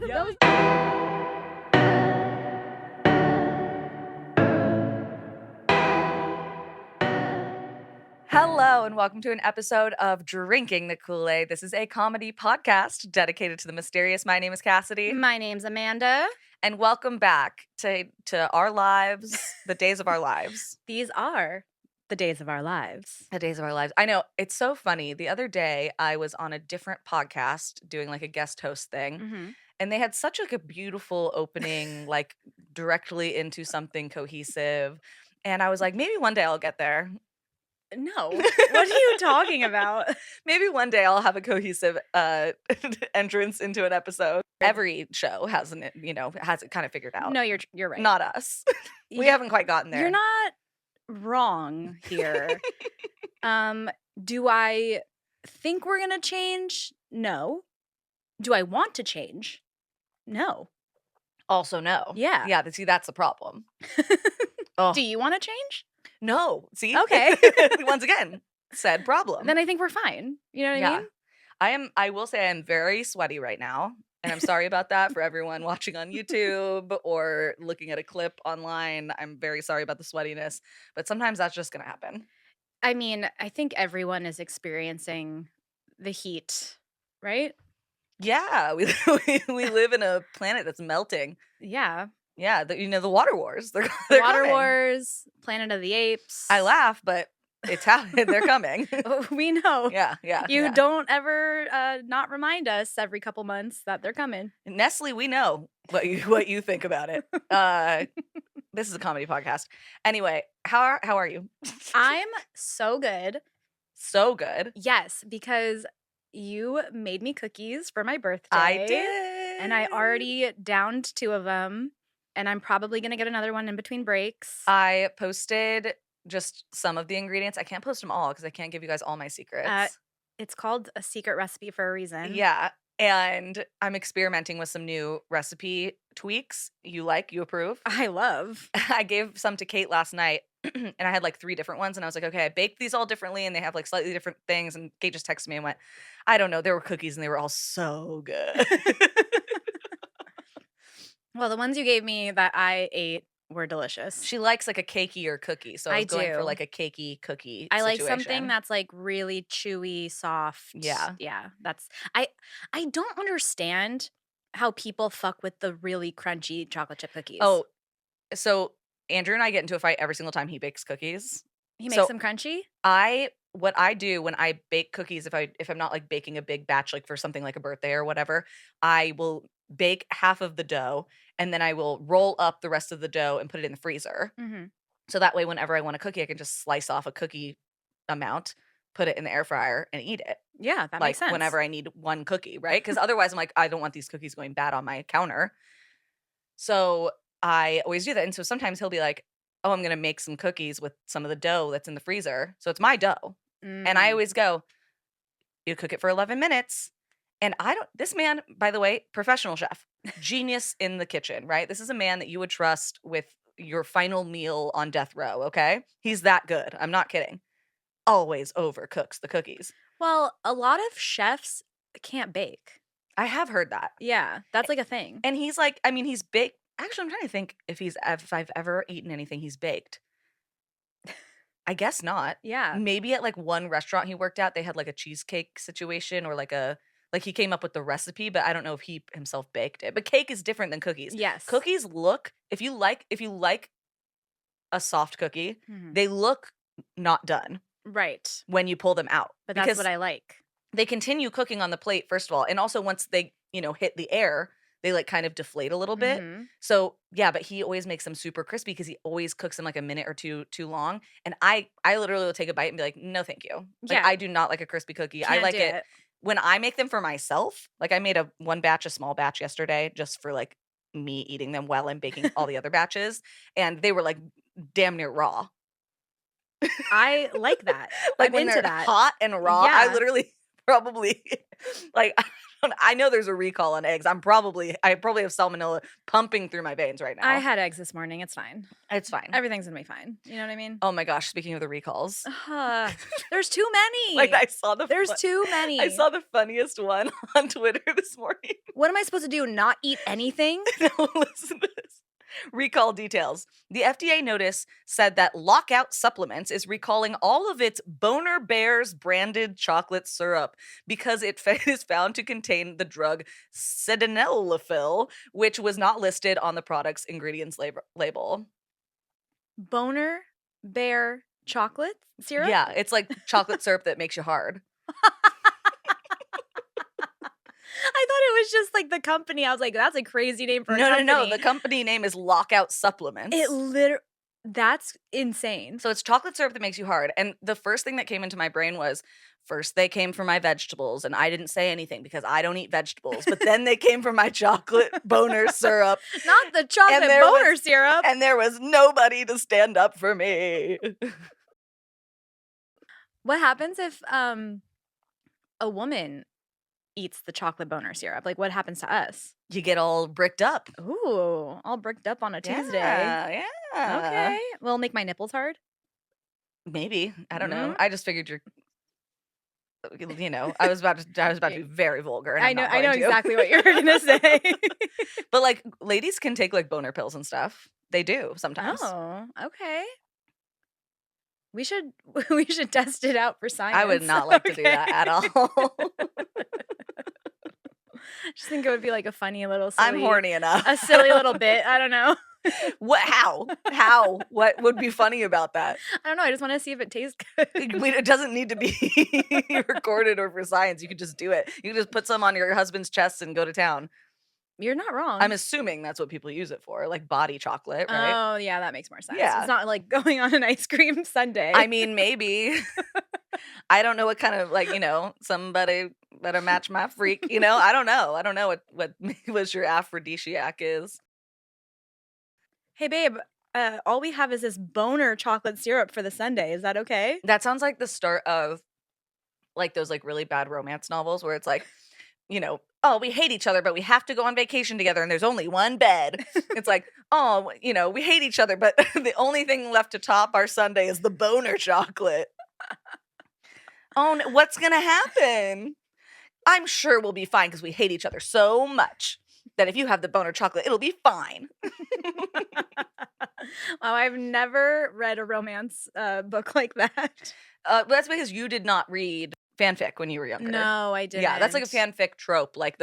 That Hello, and welcome to an episode of Drinking the Kool-Aid. This is a comedy podcast dedicated to the mysterious. My name is Cassidy. My name's Amanda. And welcome back to our lives, the days of our lives. These are the days of our lives. The days of our lives. I know, it's so funny. The other day, I was on a different podcast doing like a guest host thing. Mm-hmm. And they had such like a beautiful opening, like directly into something cohesive. And I was like, maybe one day I'll get there. No. What are you talking about? Maybe one day I'll have a cohesive entrance into an episode. Every show has it kind of figured out. No, you're right. Not us. We haven't quite gotten there. You're not wrong here. Do I think we're gonna change? No. Do I want to change? No. Also, no. Yeah. Yeah, see, that's the problem. Oh. Do you want to change? No. See? Okay. Once again, said problem. Then I think we're fine. You know what I mean? I will say I am very sweaty right now. And I'm sorry about that for everyone watching on YouTube or looking at a clip online. I'm very sorry about the sweatiness. But sometimes that's just going to happen. I mean, I think everyone is experiencing the heat, right? Yeah, we live in a planet that's melting. Yeah. Yeah, the water wars. They're Water coming. Wars, Planet of the Apes. I laugh, but it's happening. They're coming. We know. Yeah. You don't ever not remind us every couple months that they're coming. Nestle, we know what you think about it. This is a comedy podcast. Anyway, how are you? I'm so good. So good. Yes, because you made me cookies for my birthday. I did. And I already downed 2 of them. And I'm probably going to get another one in between breaks. I posted just some of the ingredients. I can't post them all because I can't give you guys all my secrets. It's called a secret recipe for a reason. Yeah. And I'm experimenting with some new recipe tweaks. You approve? I love. I gave some to Kate last night and I had like 3 different ones. And I was like, okay, I baked these all differently and they have like slightly different things. And Kate just texted me and went, I don't know. There were cookies and they were all so good. Well, the ones you gave me that I ate were delicious. She likes like a cakier cookie. So I was going for like a cakey cookie I situation. like something that's like really chewy, soft. Yeah. Yeah. I don't understand how people fuck with the really crunchy chocolate chip cookies. Oh, so Andrew and I get into a fight every single time he bakes cookies. He makes them crunchy? What I do when I bake cookies, if I'm not like baking a big batch like for something like a birthday or whatever, I will bake half of the dough and then I will roll up the rest of the dough and put it in the freezer. Mm-hmm. So that way, whenever I want a cookie, I can just slice off a cookie amount, put it in the air fryer, and eat it. Yeah, that makes sense. Whenever I need one cookie, right? Because otherwise, I'm like, I don't want these cookies going bad on my counter. So I always do that. And so sometimes he'll be like, oh, I'm going to make some cookies with some of the dough that's in the freezer. So it's my dough. And I always go, you cook it for 11 minutes. And this man, by the way, professional chef, genius in the kitchen, right? This is a man that you would trust with your final meal on death row, okay? He's that good. I'm not kidding. Always overcooks the cookies. Well, a lot of chefs can't bake. I have heard that. Yeah, that's like a thing. And he's like, I mean, he's baked. Actually, I'm trying to think if I've ever eaten anything he's baked. I guess not. Yeah. Maybe at like one restaurant he worked at, they had like a cheesecake situation or like he came up with the recipe, but I don't know if he himself baked it. But cake is different than cookies. Yes. Cookies look, if you like a soft cookie, they look not done. Right. When you pull them out. But that's what I like. They continue cooking on the plate, first of all. And also once they, hit the air, they like kind of deflate a little bit. Mm-hmm. So yeah, but he always makes them super crispy because he always cooks them like a minute or two too long. And I literally will take a bite and be like, no, thank you. Like, yeah. I do not like a crispy cookie. Can't I like do it when I make them for myself. Like I made a small batch yesterday just for like me eating them while I'm baking all the other batches. And they were like damn near raw. I like that. Like I'm when into they're that. hot and raw, Yeah. I literally probably like I know there's a recall on eggs. I probably have salmonella pumping through my veins right now. I had eggs this morning. It's fine. It's fine. Everything's gonna be fine. You know what I mean? Oh my gosh, speaking of the recalls. There's too many. Like There's too many. I saw the funniest one on Twitter this morning. What am I supposed to do? Not eat anything? No, listen to this. Recall details. The FDA notice said that Lockout Supplements is recalling all of its Boner Bears branded chocolate syrup because it is found to contain the drug sildenafil, which was not listed on the product's ingredients label. Boner Bear chocolate syrup? Yeah, it's like chocolate syrup that makes you hard. I thought it was just like the company. I was like, that's a crazy name for a company. No. The company name is Lockout Supplements. That's insane. So it's chocolate syrup that makes you hard. And the first thing that came into my brain was, first they came for my vegetables, and I didn't say anything because I don't eat vegetables. But then they came for my chocolate boner syrup. Not the chocolate boner syrup. And there was nobody to stand up for me. What happens if a woman eats the chocolate boner syrup? Like, what happens to us? You get all bricked up. Ooh, all bricked up on a Tuesday. Yeah. Okay. Will it make my nipples hard? Maybe. I don't know. I just figured I was about to be very vulgar. And I know exactly what you're gonna say. But like, ladies can take like boner pills and stuff. They do sometimes. Oh, okay. We should test it out for science. I would not like to do that at all. Just think it would be like a funny little silly, I'm horny enough. A silly little bit. I don't know. What? How? What would be funny about that? I don't know. I just want to see if it tastes good. It doesn't need to be recorded or for science. You could just do it. You can just put some on your husband's chest and go to town. You're not wrong. I'm assuming that's what people use it for, like body chocolate, right? Oh, yeah, that makes more sense. Yeah. It's not like going on an ice cream sundae. I mean, maybe. I don't know what kind of, somebody better match my freak, I don't know. I don't know what your aphrodisiac is. Hey, babe, all we have is this boner chocolate syrup for the sundae. Is that okay? That sounds like the start of, like, those, like, really bad romance novels where it's like, oh, we hate each other, but we have to go on vacation together and there's only one bed. It's like, oh, we hate each other, but the only thing left to top our sundae is the boner chocolate. Oh, what's going to happen? I'm sure we'll be fine because we hate each other so much that if you have the boner chocolate, it'll be fine. Wow, I've never read a romance book like that. That's because you did not read fanfic when you were younger. No, I didn't. Yeah, that's like a fanfic trope. Like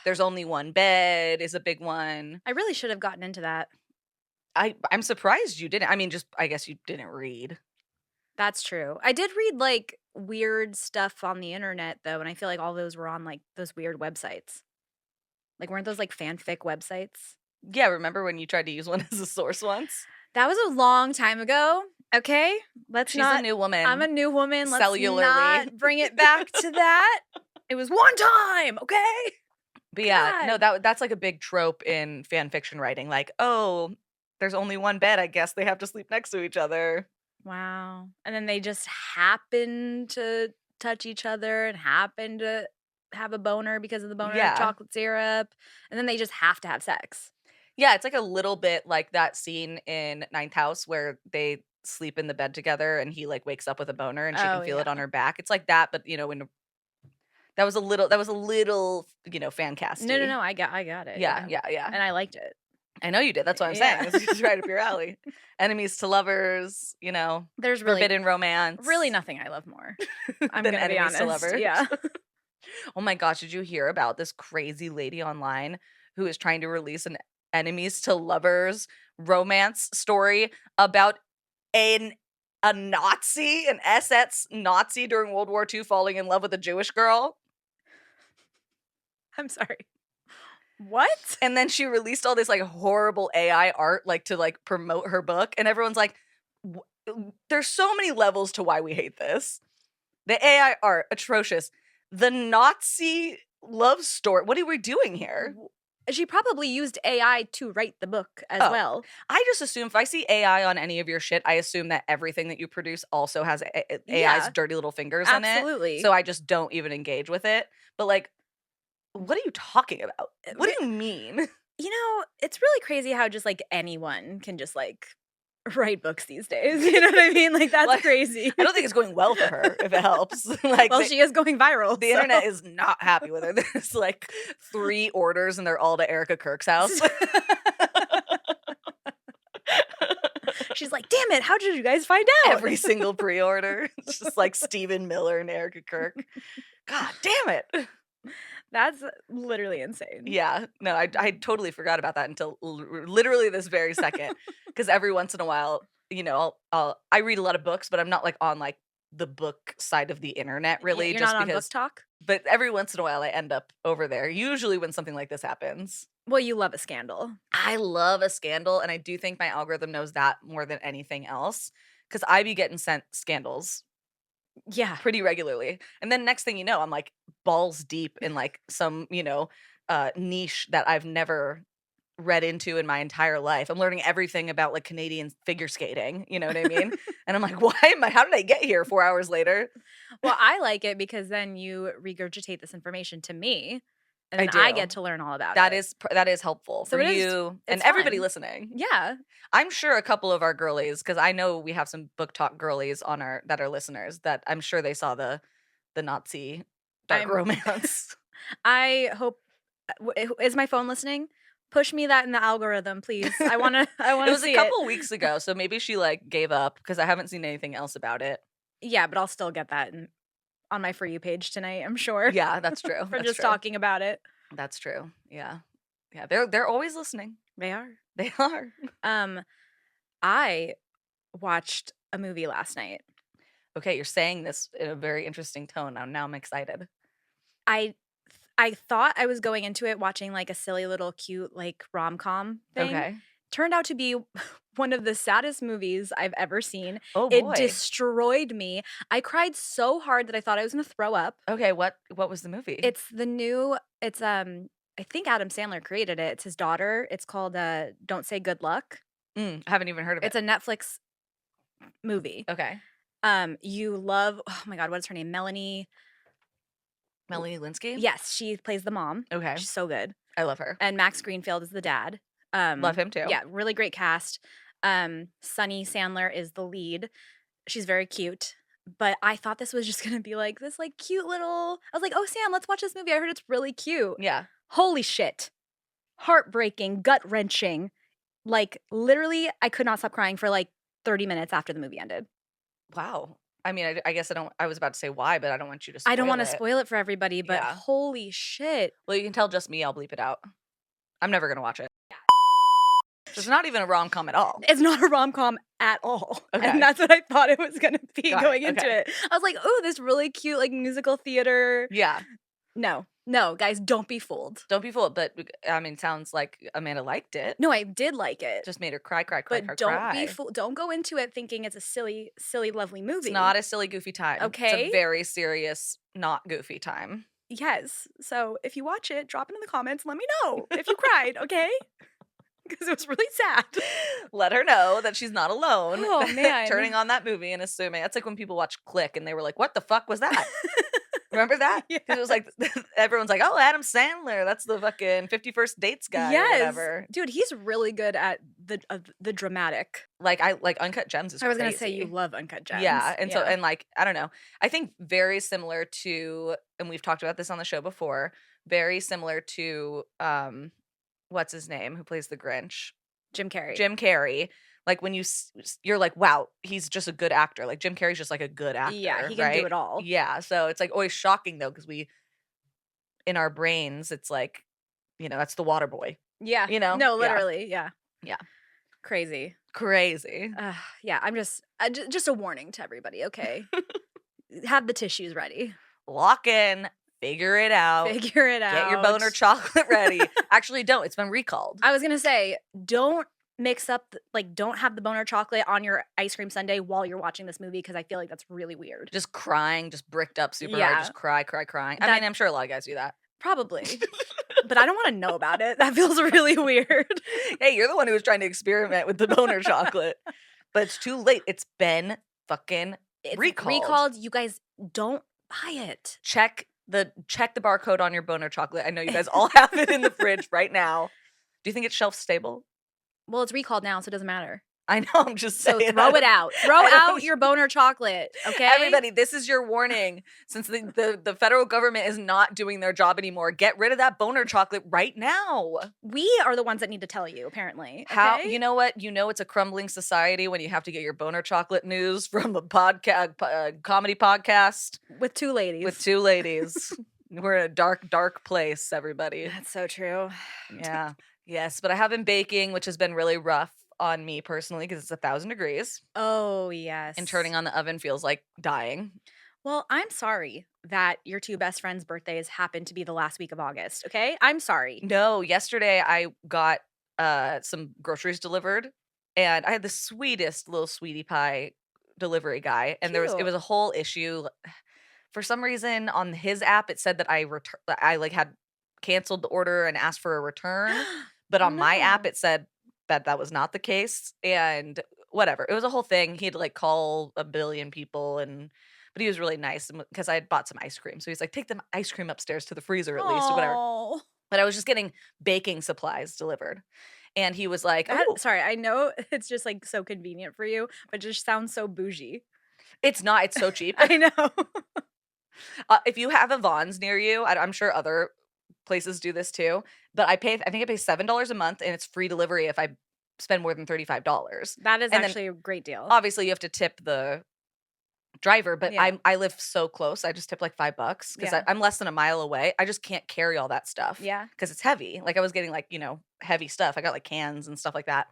there's only one bed is a big one. I really should have gotten into that. I'm surprised you didn't. I mean, I guess you didn't read. That's true. I did read like weird stuff on the internet though, and I feel like all those were on like those weird websites. Like, weren't those like fanfic websites? Yeah, remember when you tried to use one as a source once? That was a long time ago. Okay, She's a new woman. I'm a new woman. Let's cellularly. not bring it back to that. It was one time, okay? But yeah, no, that's like a big trope in fan fiction writing. Like, oh, there's only one bed. I guess they have to sleep next to each other. Wow. And then they just happen to touch each other and happen to have a boner because of the boner chocolate syrup. And then they just have to have sex. Yeah, it's like a little bit like that scene in Ninth House where they sleep in the bed together and he like wakes up with a boner and she can feel it on her back. It's like that, but that was a little fan casting. No, I got it. Yeah. And I liked it. I know you did. That's what I'm saying. It's just right up your alley. Enemies to lovers, there's forbidden romance. Really nothing I love more. I'm than gonna be enemies honest. to lovers. Yeah. Oh my gosh, did you hear about this crazy lady online who is trying to release an enemies to lovers romance story about a Nazi, an SS Nazi during World War II falling in love with a Jewish girl? I'm sorry. What? And then she released all this like horrible AI art like to like promote her book, and everyone's like, there's so many levels to why we hate this. The AI art, atrocious. The Nazi love story. What are we doing here? She probably used AI to write the book as well. I just assume if I see AI on any of your shit, I assume that everything that you produce also has AI's dirty little fingers in it. Absolutely. So I just don't even engage with it. But like, What are you talking about? What do you mean? You know, it's really crazy how just, like, anyone can just, like, write books these days, you know what I mean? Like, that's Like, crazy. I don't think it's going well for her, if it helps. Like, Well, she is going viral, the so internet is not happy with her. There's, like, 3 orders, and they're all to Erica Kirk's house. She's like, "Damn it, how did you guys find out?" Every single pre-order. It's just like Stephen Miller and Erica Kirk. God damn it. That's literally insane. Yeah. No, I totally forgot about that until literally this very second. Because every once in a while, you know, I read a lot of books, but I'm not like on like the book side of the internet Yeah, really, you're just not on Book because. Talk? But every once in a while, I end up over there. Usually when something like this happens. Well, you love a scandal. I love a scandal, and I do think my algorithm knows that more than anything else. Because I be getting sent scandals Yeah. pretty regularly. And then next thing you know, I'm like balls deep in like some, niche that I've never read into in my entire life. I'm learning everything about like Canadian figure skating, you know what I mean? And I'm like, how did I get here 4 hours later? Well, I like it because then you regurgitate this information to me, and I then I do. get to learn all about That it. is helpful So for it is you and it's everybody fun. listening. Yeah. I'm sure a couple of our girlies, because I know we have some book talk girlies on our that are listeners, that I'm sure they saw the Nazi dark I'm romance. I hope is my phone listening? Push me that in the algorithm, please. I wanna It was a see couple it. weeks ago, so maybe she like gave up because I haven't seen anything else about it. Yeah, but I'll still get that on my For You page tonight, I'm sure. Yeah, that's true. For That's just true. talking about it. That's true. Yeah. Yeah, they're always listening. They are. They are. I watched a movie last night. Okay, you're saying this in a very interesting tone. Now I'm excited. I thought I was going into it watching like a silly little cute like rom-com thing. Okay. Turned out to be one of the saddest movies I've ever seen. Oh It boy. destroyed me. I cried so hard that I thought I was gonna throw up. Okay, what was the movie? It's I think Adam Sandler created it. It's his daughter. It's called Don't Say Good Luck. I haven't even heard of it. It's a Netflix movie. Okay. You love, oh my God, what is her name? Melanie Linsky? Yes, she plays the mom. Okay. She's so good. I love her. And Max Greenfield is the dad. Love him too. Yeah, really great cast. Sunny Sandler is the lead. She's very cute. But I thought this was just gonna be like this like cute little. I was like, oh Sam, let's watch this movie. I heard it's really cute. Yeah. Holy shit. Heartbreaking, gut-wrenching. Like literally, I could not stop crying for like 30 minutes after the movie ended. Wow. I mean, I guess I was about to say why, but I don't want you to spoil I don't want to it. spoil it for everybody, but Yeah. holy shit. Well, you can tell just me. I'll bleep it out. I'm never going to watch it. It's not even a rom-com at all. It's not a rom-com at all. Okay. And that's what I thought it was going to be Got it, going into okay. it. I was like, oh, this really cute like musical theater. Yeah. No, guys, don't be fooled. Don't be fooled. But I mean, sounds like Amanda liked it. No, I did like it. Just made her cry, but don't be fooled. Don't go into it thinking it's a silly, lovely movie. It's not a silly, goofy time. Okay. It's a very serious, not goofy time. Yes. So if you watch it, drop it in the comments and let me know if you cried, okay? Because it was really sad. Let her know that she's not alone. Oh, man. Turning on that movie and assuming. That's like when people watch Click and they were like, what the fuck was that? Remember that? Yes. It was like, everyone's like, oh, Adam Sandler. That's the fucking 51st Dates guy or whatever. Dude, he's really good at the dramatic. Like, Uncut Gems is I was crazy. going to say you love Uncut Gems. Yeah. And so, and like, I don't know. I think very similar to, and we've talked about this on the show before, very similar to, what's his name, who plays the Grinch? Jim Carrey. Jim Carrey. Like when you're like, wow, he's just a good actor. Like Jim Carrey's just like a good actor. Yeah, he can do it all. Yeah. So it's like always shocking though, because in our brains, it's like, that's the water boy. Yeah. No, literally. Yeah. Yeah. Crazy. Yeah. I'm just a warning to everybody, okay? Have the tissues ready. Lock in. Figure it out. Get your boner chocolate ready. Actually, don't. It's been recalled. I was going to say, don't mix up, don't have the boner chocolate on your ice cream sundae while you're watching this movie because I feel like that's really weird. Just crying, just bricked up super hard, just crying. I mean, I'm sure a lot of guys do that. Probably. But I don't want to know about it. That feels really weird. Hey, you're the one who was trying to experiment with the boner chocolate. But it's too late. It's been fucking recalled. You guys don't buy it. Check check the barcode on your boner chocolate. I know you guys all have it in the fridge right now. Do you think it's shelf stable? Well, it's recalled now, so it doesn't matter. I know, I'm just So saying. throw it out. Throw out your boner chocolate, okay? Everybody, this is your warning. Since the federal government is not doing their job anymore, get rid of that boner chocolate right now. We are the ones that need to tell you, apparently. How, okay? you know what? You know it's a crumbling society when you have to get your boner chocolate news from a podcast, comedy podcast With two ladies. with two ladies. We're in a dark, dark place, everybody. That's so true. Yeah. Yes, but I have been baking, which has been really rough on me personally because it's 1,000 degrees Oh, yes. and turning on the oven feels like dying. Well, I'm sorry that your two best friends' birthdays happen to be the last week of August, okay? I'm sorry. No, yesterday I got some groceries delivered and I had the sweetest little sweetie pie delivery guy and it Cute. was a whole issue. For some reason on his app it said that I like had canceled the order and asked for a return, but on my app No. it said that was not the case and whatever. It was a whole thing. He had to like call a billion people but he was really nice because I had bought some ice cream. So he's like, take the ice cream upstairs to the freezer at least or whatever. Oh. But I was just getting baking supplies delivered. And he was like, oh, Sorry, I know it's just like so convenient for you, but it just sounds so bougie. it's not. It's so cheap. I know. If you have a Vons near you, I'm sure other places do this too. But I think I pay $7 a month and it's free delivery if I spend more than $35. That is And then actually a great deal. Obviously, you have to tip the driver, but Yeah. I live so close. I just tip like $5 because Yeah. I'm less than a mile away. I just can't carry all that stuff. Yeah. Because it's heavy. Like I was getting like, heavy stuff. I got like cans and stuff like that.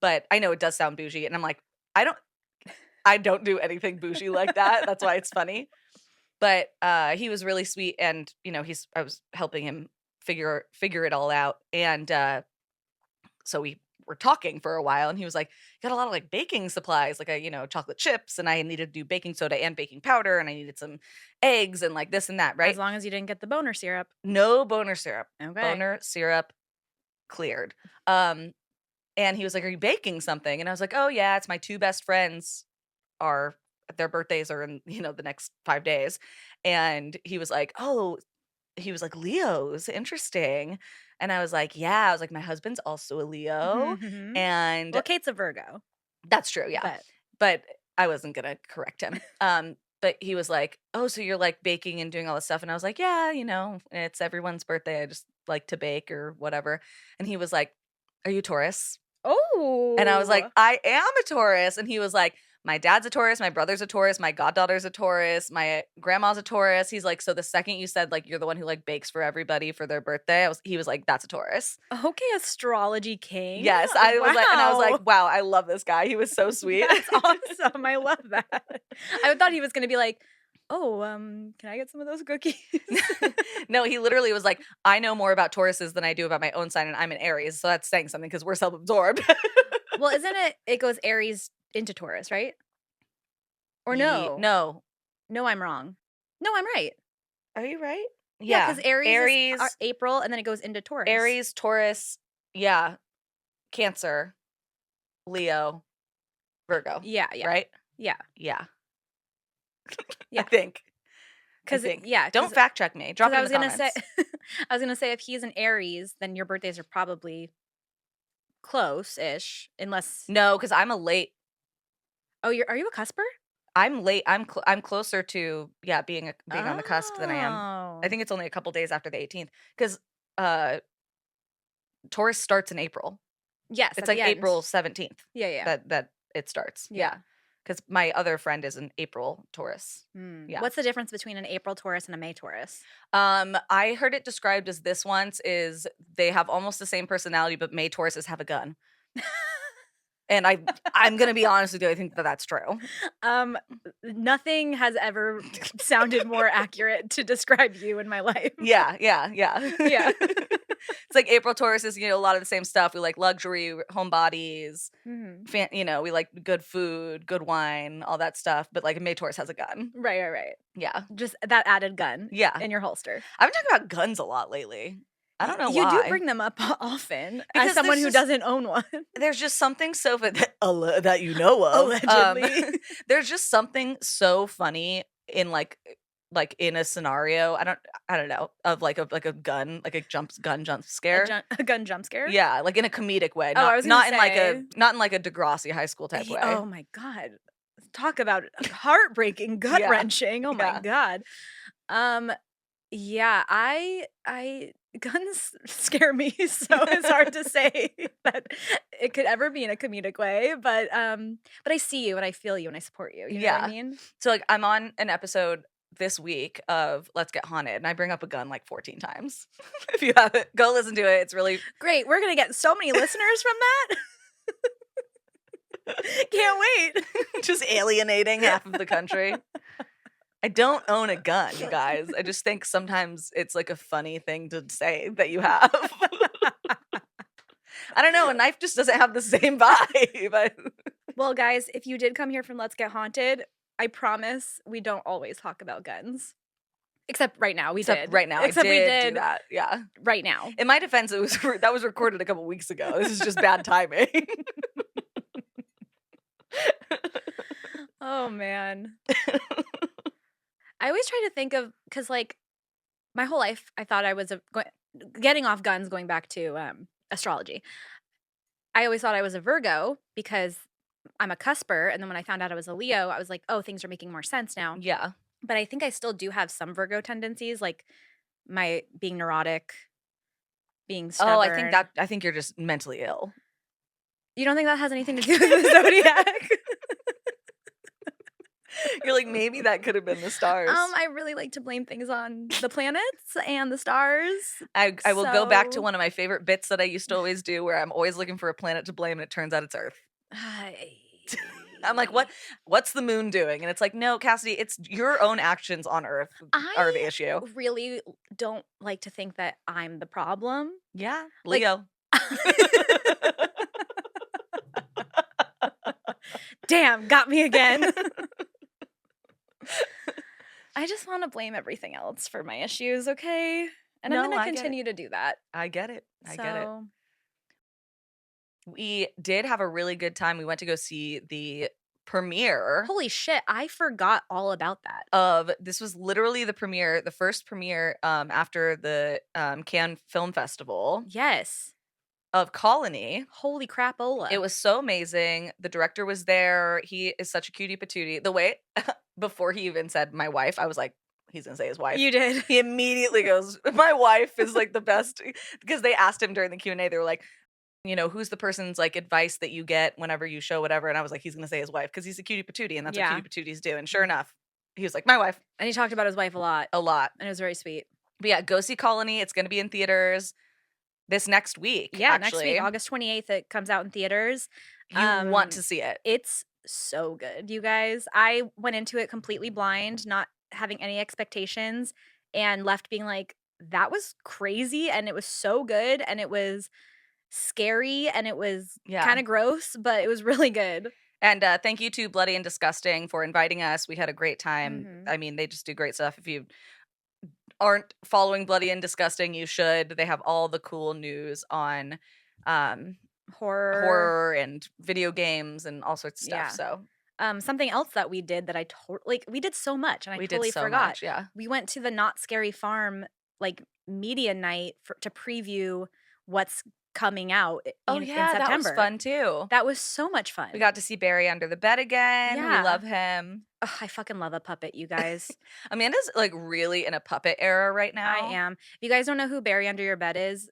But I know it does sound bougie. And I'm like, I don't do anything bougie like that. That's why it's funny. But he was really sweet and, I was helping him figure it all out. And so we were talking for a while and he was like, got a lot of like baking supplies, like chocolate chips, and I needed to do baking soda and baking powder and I needed some eggs and like this and that, right? As long as you didn't get the boner syrup. No boner syrup. Okay. Boner syrup cleared. And he was like, are you baking something? And I was like, oh yeah, it's my two best friends their birthdays are in, the next 5 days. And he was like, Leo's, interesting. And I was like, yeah. I was like, my husband's also a Leo. Mhm. And Well, Kate's a Virgo. that's true, yeah. But I wasn't gonna correct him. But he was like, oh, so you're like baking and doing all this stuff. And I was like, yeah, it's everyone's birthday. I just like to bake or whatever. And he was like, are you Taurus? Oh. And I was like, I am a Taurus. And he was like, my dad's a Taurus, my brother's a Taurus, my goddaughter's a Taurus, my grandma's a Taurus. He's like, so the second you said like you're the one who like bakes for everybody for their birthday, he was like, that's a Taurus. Okay, astrology king. Yes, I was like, and I was like, wow, I love this guy. He was so sweet. That's awesome. I love that. I thought he was gonna be like, oh, can I get some of those cookies? No, he literally was like, I know more about Tauruses than I do about my own sign, and I'm an Aries, so that's saying something because we're self-absorbed. Well, isn't it goes Aries into Taurus, right? Or no? No, I'm wrong. No, I'm right. Are you right? Yeah, because Aries is April, and then it goes into Taurus. Aries, Taurus, yeah. Cancer, Leo, Virgo. Yeah. Right? Yeah. Yeah. Yeah. I think. Because Don't fact check me. Drop it in the comments. I was gonna say if he's an Aries, then your birthdays are probably close-ish, unless No, because I'm a late. Oh, are you a cusper? I'm late. I'm closer to being on the cusp than I am. I think it's only a couple days after the 18th because Taurus starts in April. Yes, it's like April 17th. Yeah. That it starts. Yeah. Because my other friend is an April Taurus. Yeah. What's the difference between an April Taurus and a May Taurus? I heard it described as this once is they have almost the same personality, but May Tauruses have a gun. And I'm gonna be honest with you, I think that's true. Nothing has ever sounded more accurate to describe you in my life. Yeah. It's like April Taurus is, a lot of the same stuff. We like luxury, homebodies, we like good food, good wine, all that stuff. But like May Taurus has a gun. Right. Yeah. Just that added gun in your holster. I've been talking about guns a lot lately. I don't know why. You do bring them up often because as someone who doesn't own one. There's just something so that you know of. Allegedly. There's just something so funny in like like in a scenario, I don't know, of like a gun, like a gun jump scare. A gun jump scare? Yeah, like in a comedic way, Oh, I was gonna say. not in like a Degrassi high school type way. Oh my god. Talk about heartbreaking, Yeah. gut-wrenching. Oh my Yeah. god. Um, yeah, I guns scare me, so it's hard to say that it could ever be in a comedic way, but I see you and I feel you and I support you. You know what I Yeah. mean? So like I'm on an episode this week of Let's Get Haunted, and I bring up a gun like 14 times. If you haven't, go listen to it. It's really Great. We're gonna get so many listeners from that. Can't wait. just alienating half of the country. I don't own a gun, you guys. I just think sometimes it's like a funny thing to say that you have. I don't know. A knife just doesn't have the same vibe. Well, guys, if you did come here from Let's Get Haunted, I promise we don't always talk about guns. Except right now, we Except did. right now, Except I we did did do that. Yeah. right now. In my defense, that was recorded a couple weeks ago. This is just bad timing. Oh man. I always try to think of because like my whole life I thought I was getting off guns, going back to astrology. I always thought I was a Virgo because I'm a cusper, and then when I found out I was a Leo, I was like, oh, things are making more sense now. Yeah. But I think I still do have some Virgo tendencies, like my being neurotic, being stubborn. Oh, I think you're just mentally ill. You don't think that has anything to do with the zodiac? You're like, maybe that could have been the stars. I really like to blame things on the planets and the stars. I will go back to So- one of my favorite bits that I used to always do where I'm always looking for a planet to blame, and it turns out it's Earth. I'm like, what's the moon doing? And it's like, no, Cassidy, it's your own actions on Earth are the issue. Really don't like to think that I'm the problem. Yeah. Like- Leo. Damn, got me again. I just want to blame everything else for my issues, okay? And No, I'm going I to get it. continue to do that. I get it. I get it. So, We did have a really good time. We went to go see the premiere holy shit, I forgot all about that. of this was literally the first premiere after the Cannes Film Festival Yes. of Colony. Holy crapola. It was so amazing. The director was there. He is such a cutie patootie. The way before he even said my wife, I was like, he's gonna say his wife. You did. He immediately goes, my wife is like the best, because they asked him during the Q&A, they were like, you know, who's the person's like advice that you get whenever you show whatever? And I was like, he's gonna say his wife because he's a cutie patootie, and that's Yeah. what cutie patooties do. And sure enough, he was like, my wife. And he talked about his wife a lot. A lot. And it was very sweet. But yeah, go see Colony. It's gonna be in theaters this next week. Yeah, actually. next week, August 28th, it comes out in theaters. You want to see it. It's so good, you guys. I went into it completely blind, not having any expectations, and left being like, that was crazy, and it was so good, and it was scary, and it was Yeah. kind of gross, but it was really good. And thank you to Bloody and Disgusting for inviting us. We had a great time. Mhm. I mean, they just do great stuff. If you aren't following Bloody and Disgusting, you should. They have all the cool news on horror and video games and all sorts of stuff. Yeah. So Something else that we did that I we did so much, and I we totally did so forgot. much. Yeah. We went to the Not Scary Farm like media night to preview what's coming out in September. that was fun too. That was so much fun. We got to see Barry under the bed again. Yeah. We love him. Ugh, I fucking love a puppet, you guys. Amanda's like really in a puppet era right now. I am. If you guys don't know who Barry Under Your Bed is,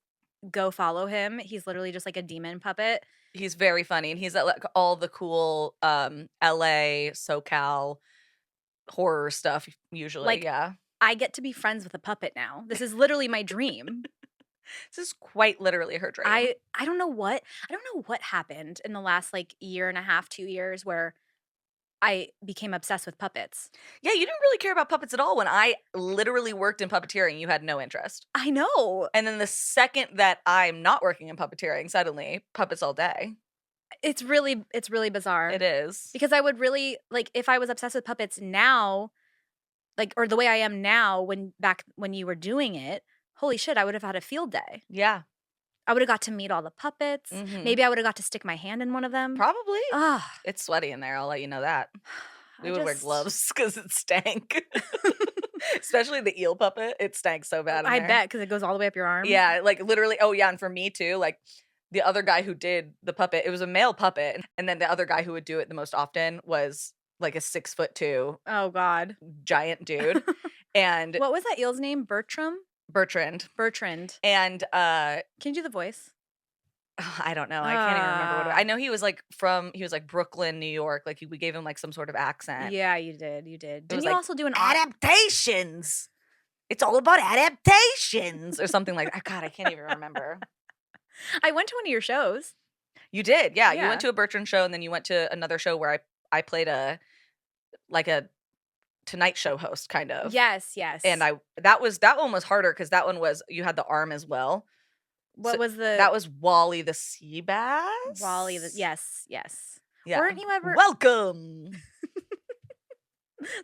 go follow him. He's literally just like a demon puppet. He's very funny, and he's at like all the cool LA, SoCal horror stuff usually. Like, yeah. I get to be friends with a puppet now. This is literally my dream. This is quite literally her dream. I don't know what happened in the last like year and a half, 2 years where I became obsessed with puppets. Yeah, you didn't really care about puppets at all when I literally worked in puppeteering. You had no interest. I know. And then the second that I'm not working in puppeteering, suddenly puppets all day. It's really bizarre. It is. Because I would really like if I was obsessed with puppets now, like or the way I am now when you were doing it, holy shit, I would have had a field day. Yeah. I would have got to meet all the puppets. Mhm. Maybe I would have got to stick my hand in one of them. Probably. Ah, It's sweaty in there. I'll let you know that. We would wear just- gloves because it stank. Especially the eel puppet. It stank so bad in I there. bet, because it goes all the way up your arm. Yeah, like literally. Oh yeah, and for me too. Like the other guy who did the puppet, it was a male puppet, and then the other guy who would do it the most often was like a 6'2" Oh God. giant dude, and What was that eel's name? Bertram? Bertrand, Bertrand. and Can you do the voice? I don't know. I can't even remember what I know. He was like Brooklyn, New York. Like we gave him like some sort of accent. Yeah, you did. You did. It Didn't was you like also do an adaptations. It's all about adaptations or something like that. God, I can't even remember. I went to one of your shows. You did, yeah. You Yeah. went to a Bertrand show, and then you went to another show where I played a Tonight Show host kind of. Yes, yes. And that one was harder because that one was you had the arm as well. What was the That was Wally the sea bass. Wally? Yes, yes. Yeah. Weren't you ever? Welcome.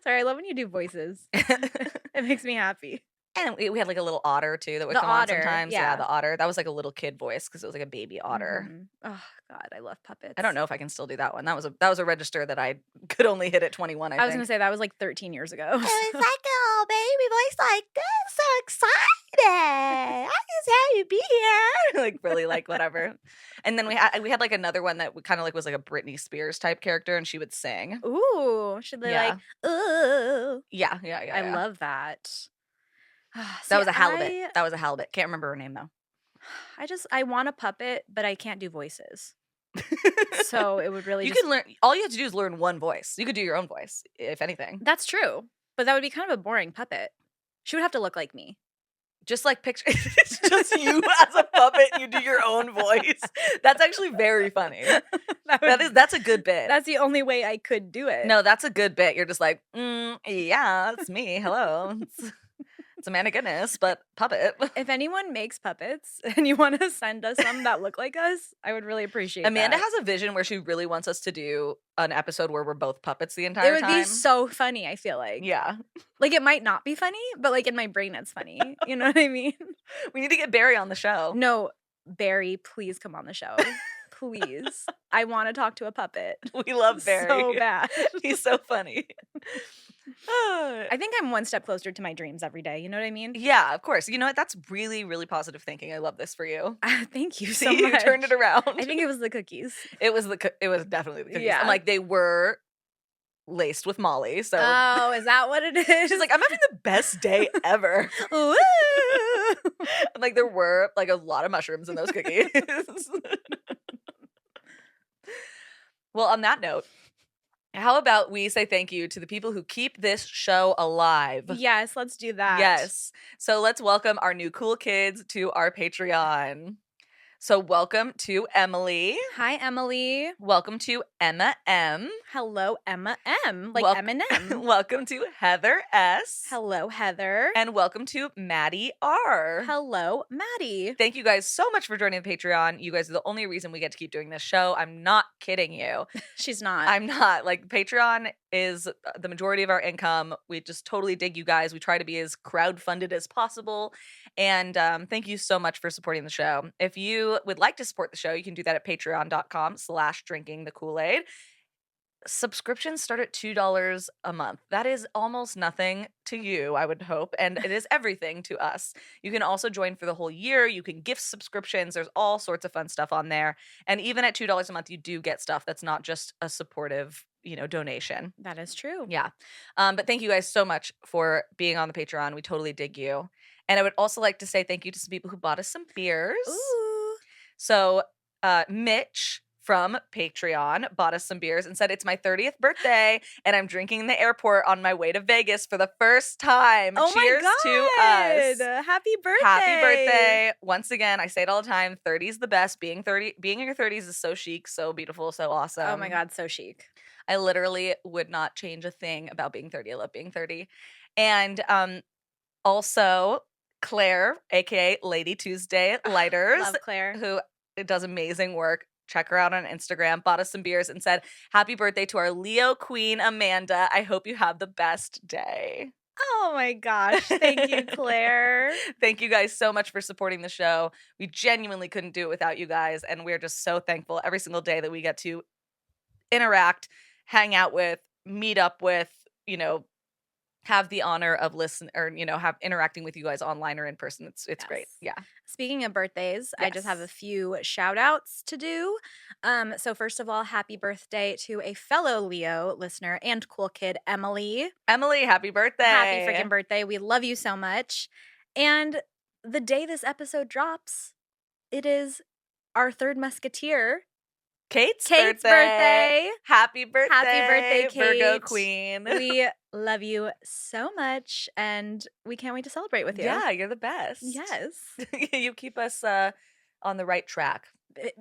Sorry, I love when you do voices. It makes me happy. And we had like a little otter too that would The come otter, on sometimes. yeah. The otter. That was like a little kid voice because it was like a baby otter. Mhm. Oh God, I love puppets. I don't know if I can still do that one. That was a register that I could only hit at 21. I was gonna say that was like 13 years ago. It was like a baby voice like this. So excited! I just happy to be here. Like really, like whatever. And then we had like another one that kind of like was like a Britney Spears type character, and she would sing. Ooh, should they like? Ooh, Yeah. I love that. That was a halibut. That was a halibut. Can't remember her name though. I want a puppet, but I can't do voices. So it would really. You can learn. All you have to do is learn one voice. You could do your own voice, if anything. That's true, but that would be kind of a boring puppet. She would have to look like me. Just like picture, it's just you as a puppet. And you do your own voice. That's actually very funny. That's a good bit. That's the only way I could do it. No, that's a good bit. You're just like, yeah, it's me. Hello. It's Amanda Goodness, but puppet. If anyone makes puppets and you want to send us some that look like us, I would really appreciate Amanda that. has a vision where she really wants us to do an episode where we're both puppets the entire time. It would be so funny, I feel like. Yeah. Like it might not be funny, but like in my brain it's funny. You know what I mean? We need to get Barry on the show. No, Barry, please come on the show. Please. I want to talk to a puppet. We love Barry. So bad. He's so funny. I think I'm one step closer to my dreams every day. You know what I mean? Yeah, of course. You know what? That's really, really positive thinking. I love this for you. Thank you so See, much. you turned it around. I think it was the cookies. It was definitely the cookies. Yeah. I'm like, they were laced with Molly. So Oh, is that what it is? she's like, I'm having the best day ever. Woo! Like there were like a lot of mushrooms in those cookies. Well, on that note, how about we say thank you to the people who keep this show alive? Yes, let's do that. Yes. So let's welcome our new cool kids to our Patreon. So welcome to Emily. Hi, Emily. Welcome to Emma M. Hello, Emma M. Like Eminem. Welcome to Heather S. Hello, Heather. And welcome to Maddie R. Hello, Maddie. Thank you guys so much for joining the Patreon. You guys are the only reason we get to keep doing this show. I'm not kidding you. She's not. I'm not. Like, Patreon is the majority of our income. We just totally dig you guys. We try to be as crowdfunded as possible. And thank you so much for supporting the show. If you would like to support the show, you can do that at patreon.com/drinkingthekool-aid. Subscriptions start at $2 a month. That is almost nothing to you, I would hope, and it is everything to us. You can also join for the whole year. You can gift subscriptions. There's all sorts of fun stuff on there. And even at $2 a month, you do get stuff that's not just a supportive, donation. That is true. Yeah. But thank you guys so much for being on the Patreon. We totally dig you. And I would also like to say thank you to some people who bought us some beers. Ooh. So Mitch from Patreon bought us some beers and said, it's my 30th birthday and I'm drinking in the airport on my way to Vegas for the first time. Oh Cheers my to God. us. Happy birthday. Happy birthday. Once again, I say it all the time. 30 is the best. Being in your 30s is so chic, so beautiful, so awesome. Oh my God, so chic. I literally would not change a thing about being 30. I love being 30. And also Claire, aka Lady Tuesday Lighters, Love Claire. who does amazing work. Check her out on Instagram, bought us some beers and said, happy birthday to our Leo queen, Amanda. I hope you have the best day. Oh my gosh. Thank you, Claire. Thank you guys so much for supporting the show. We genuinely couldn't do it without you guys. And we're just so thankful every single day that we get to interact, hang out with, meet up with, have the honor of have interacting with you guys online or in person. It's great. Yes. Yeah. Speaking of birthdays, I just have a Yes. few shout outs to do. So first of all, happy birthday to a fellow Leo listener and cool kid, Emily. Emily, happy Happy birthday. freaking birthday. We love you so much. And the day this episode drops, it is our third musketeer, Kate's birthday. Happy birthday. Happy birthday, Virgo Kate. queen. We love you so much, and we can't wait to celebrate with you. Yeah, you're the best. Yes. You keep us on the right track.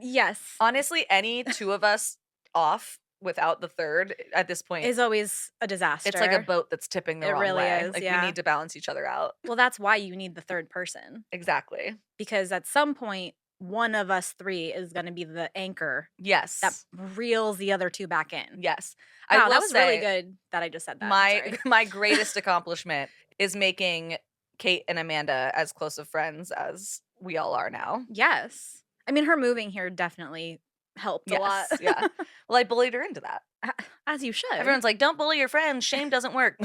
Yes. Honestly, any two of us off without the third at this point Is always a disaster. it's like a boat that's tipping the It wrong really way. is, Like yeah. we need to balance each other out. Well, that's why you need the third person. Exactly. Because at some point, one of us three is going to be the anchor Yes. that reels the other two back in. Yes. Wow, I will that was say really good that I just said that. I'm sorry. my greatest accomplishment is making Kate and Amanda as close of friends as we all are now. Yes. I mean, her moving here definitely helped a lot. Yeah. Well, I bullied her into that. As you should. Everyone's like, don't bully your friends. Shame doesn't work.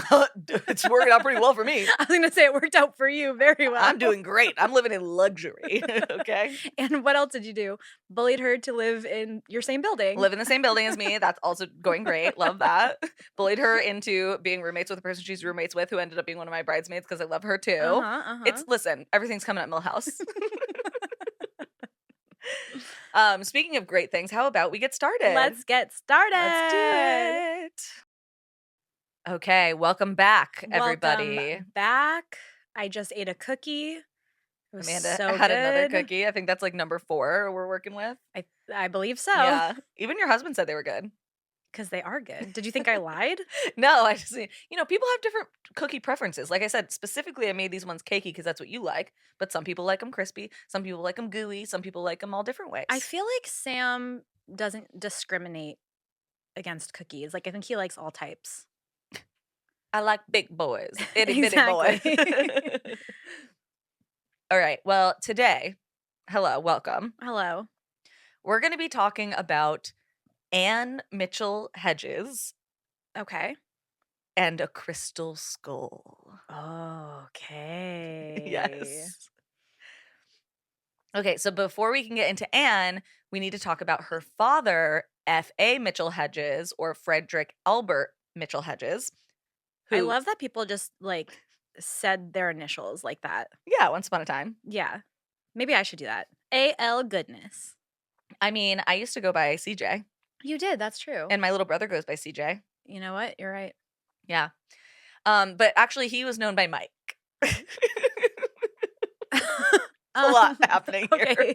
It's working out pretty well for me. I was going to say it worked out for you very well. I'm doing great. I'm living in luxury. Okay. And what else did you do? Bullied her to live in your same building. Live in the same building as me. That's also going great. Love that. Bullied her into being roommates with the person she's roommates with, who ended up being one of my bridesmaids because I love her too. Listen, everything's coming at Millhouse. Speaking of great things, how about we get started? Let's get started. Let's do it. Okay, welcome back, everybody. Welcome back. I just ate a cookie. It was Amanda so had good. another cookie. I think that's like number 4 we're working with. I believe so. Yeah. Even your husband said they were good. Because they are good. Did you think I lied? No, I just, people have different cookie preferences. Like I said, specifically, I made these ones cakey because that's what you like. But some people like them crispy. Some people like them gooey. Some people like them all different ways. I feel like Sam doesn't discriminate against cookies. Like, I think he likes all types. I like big boys. Itty bitty boys. All right. Well, today, hello, welcome. Hello. We're going to be talking about Anna Mitchell-Hedges. Okay. And a crystal skull. Okay. Yes. Okay, so before we can get into Anne, we need to talk about her father, F.A. Mitchell-Hedges, or Frederick Albert Mitchell-Hedges. I love that people just, like, said their initials like that. Yeah, once upon a time. Yeah. Maybe I should do that. A.L. Goodness. I mean, I used to go by CJ. You did, that's true. And my little brother goes by CJ. You know what? You're right. Yeah. But actually, he was known by Mike. A lot happening here.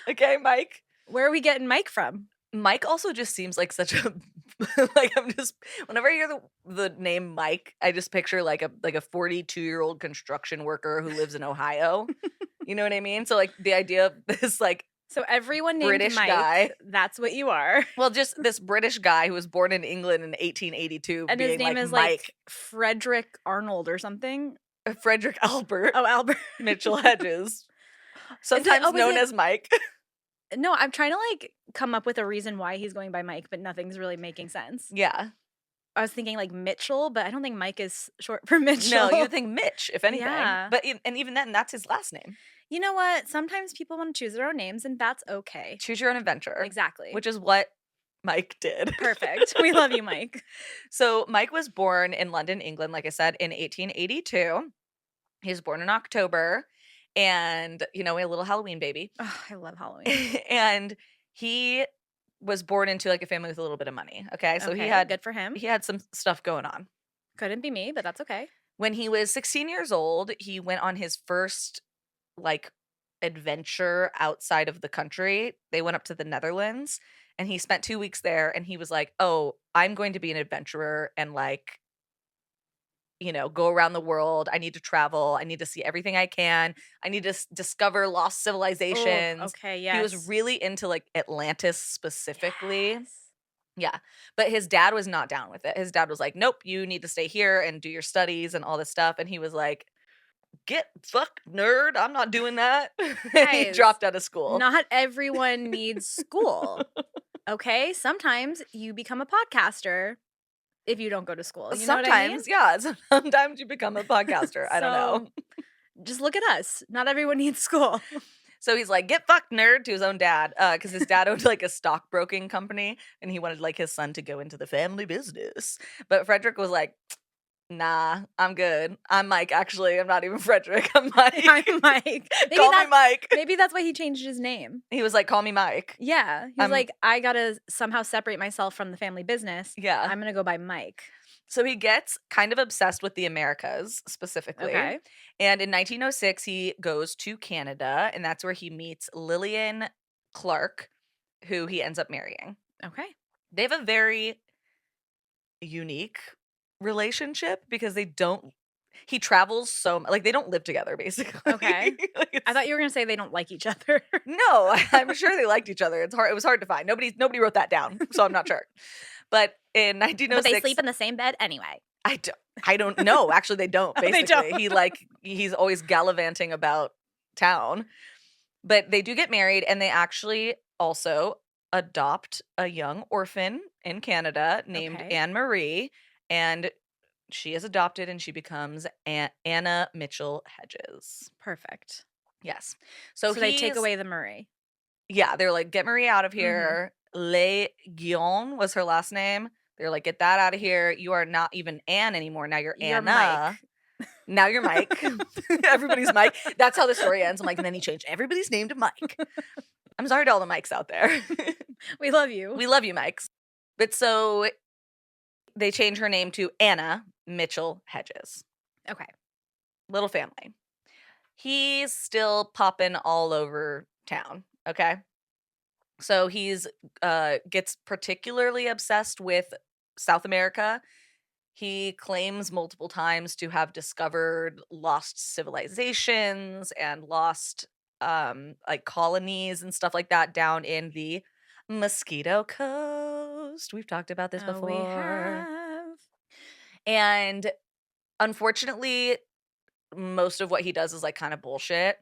Okay, Mike. Where are we getting Mike from? Mike also just seems like such a whenever I hear the name Mike, I just picture like a 42-year-old construction worker who lives in Ohio. You know what I mean? So like the idea of this like so everyone named British Mike, guy. That's what you are. Well, just this British guy who was born in England in 1882 and being his name like is Mike. Like Frederick Arnold or something. Frederick Albert. Oh, Albert Mitchell-Hedges. Sometimes known as Mike. No, I'm trying to like come up with a reason why he's going by Mike, but nothing's really making sense. Yeah. I was thinking like Mitchell, but I don't think Mike is short for Mitchell. No, you think Mitch, if anything. Yeah. But and even then, that's his last name. You know what? Sometimes people want to choose their own names, and that's okay. Choose your own adventure. Exactly. Which is what Mike did. Perfect. We love you, Mike. So Mike was born in London, England, like I said, in 1882. He was born in October. And, a little Halloween baby. Oh, I love Halloween. And he was born into like a family with a little bit of money. Okay. So he had good for him. He had some stuff going on. Couldn't be me, but that's okay. When he was 16 years old, he went on his first like adventure outside of the country. They went up to the Netherlands and he spent 2 weeks there and he was like, oh, I'm going to be an adventurer and like, go around the world. I need to travel. I need to see everything I can. I need to discover lost civilizations. Oh, okay, yes. He was really into like Atlantis specifically. Yes. Yeah. But his dad was not down with it. His dad was like, nope, you need to stay here and do your studies and all this stuff. And he was like, get fucked, nerd. I'm not doing that. And he dropped out of school. Not everyone needs school. Okay? Sometimes you become a podcaster. if you don't go to school. You know what I mean? Sometimes, yeah. Sometimes you become a podcaster. I don't know. So just look at us. Not everyone needs school. So he's like, "Get fucked, nerd," to his own dad, because his dad owned like a stockbroking company, and he wanted like his son to go into the family business. But Frederick was like, "Nah, I'm good. I'm Mike. Actually, I'm not even Frederick. I'm Mike. I'm Mike. Call me Mike." Maybe that's why he changed his name. He was like, "Call me Mike." Yeah. He was like, I gotta somehow separate myself from the family business. Yeah. I'm gonna go by Mike. So he gets kind of obsessed with the Americas specifically. Okay. And in 1906, he goes to Canada, and that's where he meets Lillian Clark, who he ends up marrying. Okay. They have a very unique relationship because he travels so like they don't live together basically. Okay. Like, I thought you were gonna say they don't like each other. no, I'm sure they liked each other. It was hard to find. Nobody wrote that down, so I'm not sure. But in 1906, But they sleep in the same bed anyway. I don't know. Actually, they don't. Basically, They don't. He's always gallivanting about town. But they do get married, and they actually also adopt a young orphan in Canada named Okay. Anne Marie, and she is adopted, and she becomes Anna Mitchell-Hedges. Perfect. Yes. So they take away the Murray. Yeah, they're like, "Get Marie out of here." Le Guion was her last name. They're like, "Get that out of here. You are not even Anne anymore. Now you're Anna. Mike. Now you're Mike." Everybody's Mike. That's how the story ends. I'm like, and then he changed everybody's name to Mike. I'm sorry to all the Mikes out there. We love you. We love you, Mikes. But so they change her name to Anna Mitchell-Hedges. Okay. Little family. He's still popping all over town, okay? So he's gets particularly obsessed with South America. He claims multiple times to have discovered lost civilizations and lost like colonies and stuff like that down in the Mosquito Coast. We've talked about this before. We have. And unfortunately, most of what he does is like kind of bullshit.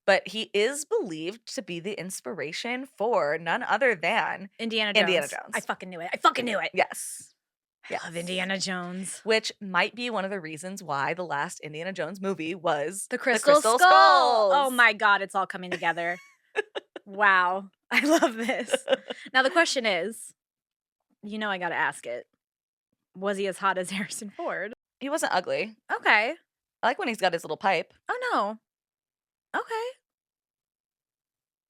But he is believed to be the inspiration for none other than Indiana Jones. I fucking knew it. Yes. I love Indiana Jones. Which might be one of the reasons why the last Indiana Jones movie was The Crystal Skull. Skulls. Oh my God, it's all coming together. Wow. I love this. Now the question is, I got to ask it. Was he as hot as Harrison Ford? He wasn't ugly. Okay. I like when he's got his little pipe. Oh, no. Okay.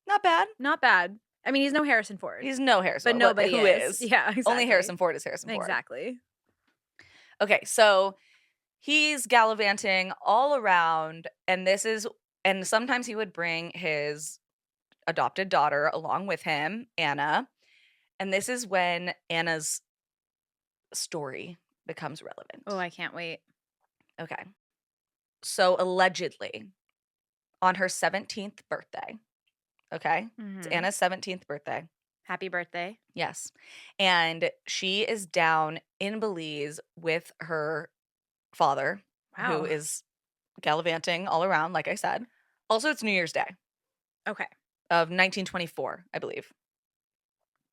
Not bad. Not bad. I mean, he's no Harrison Ford. He's no Harrison But Ford. nobody Who is? Yeah, exactly. Only Harrison Ford is Harrison Ford. Exactly. Okay, so he's gallivanting all around, and sometimes he would bring his adopted daughter along with him, Anna, and this is when Anna's story becomes relevant. Oh, I can't wait. Okay. So allegedly, on her 17th birthday, okay? It's Anna's 17th birthday. Happy birthday. Yes. And she is down in Belize with her father, Wow. who is gallivanting all around, like I said. Also, it's New Year's Day. Okay. Of 1924, I believe.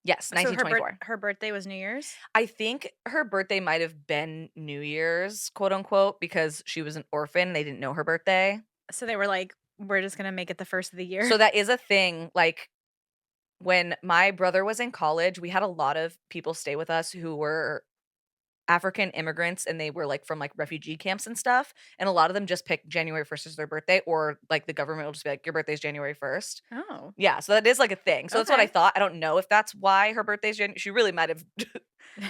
Yes, 1924. So her birthday was New Year's? I think her birthday might have been New Year's, quote unquote, because she was an orphan. They didn't know her birthday. So they were like, we're just going to make it the first of the year. So that is a thing. Like, when my brother was in college, we had a lot of people stay with us who were African immigrants, and they were like from like refugee camps and stuff. And a lot of them just picked January 1st as their birthday, or like the government will just be like, your birthday's January 1st. Oh. Yeah. So that is like a thing. So that's what I thought. I don't know if that's why her birthday's January. She really might have.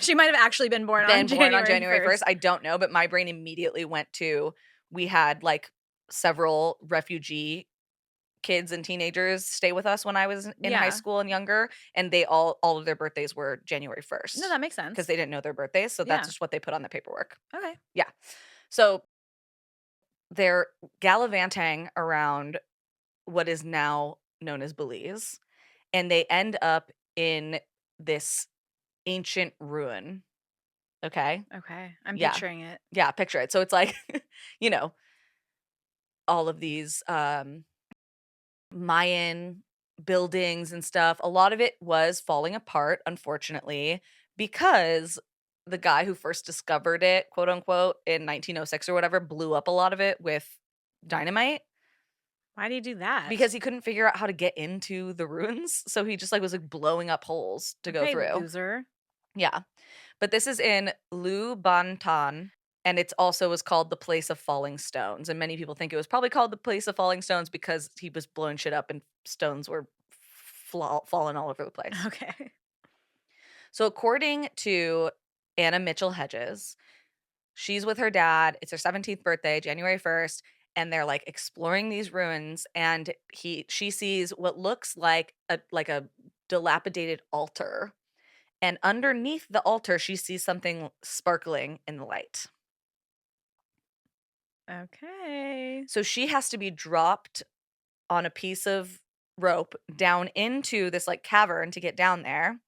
She might have actually been born on January 1st. I don't know. But my brain immediately went to, we had like several refugee kids and teenagers stay with us when I was in high school and younger, and they all of their birthdays were January 1st. No, that makes sense. Because they didn't know their birthdays, so that's just what they put on the paperwork. Okay. Yeah. So they're gallivanting around what is now known as Belize, and they end up in this ancient ruin. Okay? Okay. I'm picturing it. Yeah, picture it. So it's like, all of these Mayan buildings and stuff. A lot of it was falling apart, unfortunately, because the guy who first discovered it, quote unquote, in 1906 or whatever, blew up a lot of it with dynamite Why do you do that? because he couldn't figure out how to get into the ruins. So he just like was like blowing up holes to go Okay, through. loser. Yeah. But this is in Lubantan, and it's also was called the Place of Falling Stones. And many people think it was probably called the Place of Falling Stones because he was blowing shit up and stones were falling all over the place. Okay. So according to Anna Mitchell-Hedges, she's with her dad. It's her 17th birthday, January 1st, and they're like exploring these ruins and she sees what looks like a dilapidated altar. And underneath the altar, she sees something sparkling in the light. Okay. So she has to be dropped on a piece of rope down into this like cavern to get down there.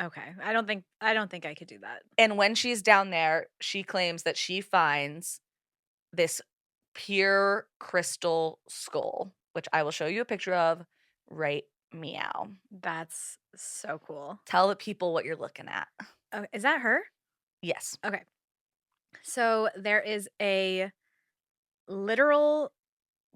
Okay. I don't think I could do that. And when she's down there, she claims that she finds this pure crystal skull, which I will show you a picture of right meow. That's so cool. Tell the people what you're looking at. Oh, is that her? Yes. Okay. So there is a literal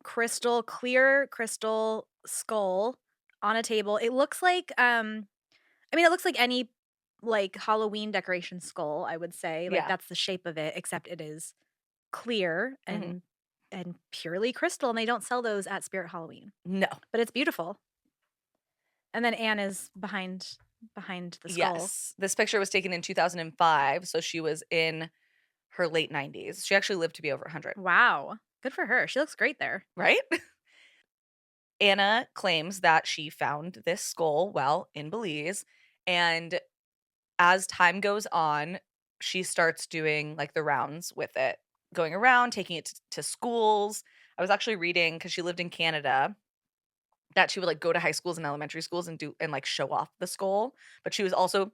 clear crystal skull on a table. It looks like it looks like any like Halloween decoration skull, I would say. Like Yeah. that's the shape of it, except it is clear Mhm. and purely crystal, and they don't sell those at Spirit Halloween. No. But it's beautiful. And then Anne is behind the skull. Yes. This picture was taken in 2005, so she was in her late 90s. She actually lived to be over 100. Wow. Good for her. She looks great there. Right? Anna claims that she found this skull, well, in Belize, and as time goes on, she starts doing like the rounds with it, going around, taking it to schools. I was actually reading because she lived in Canada that she would like go to high schools and elementary schools and do and like show off the skull, but she was also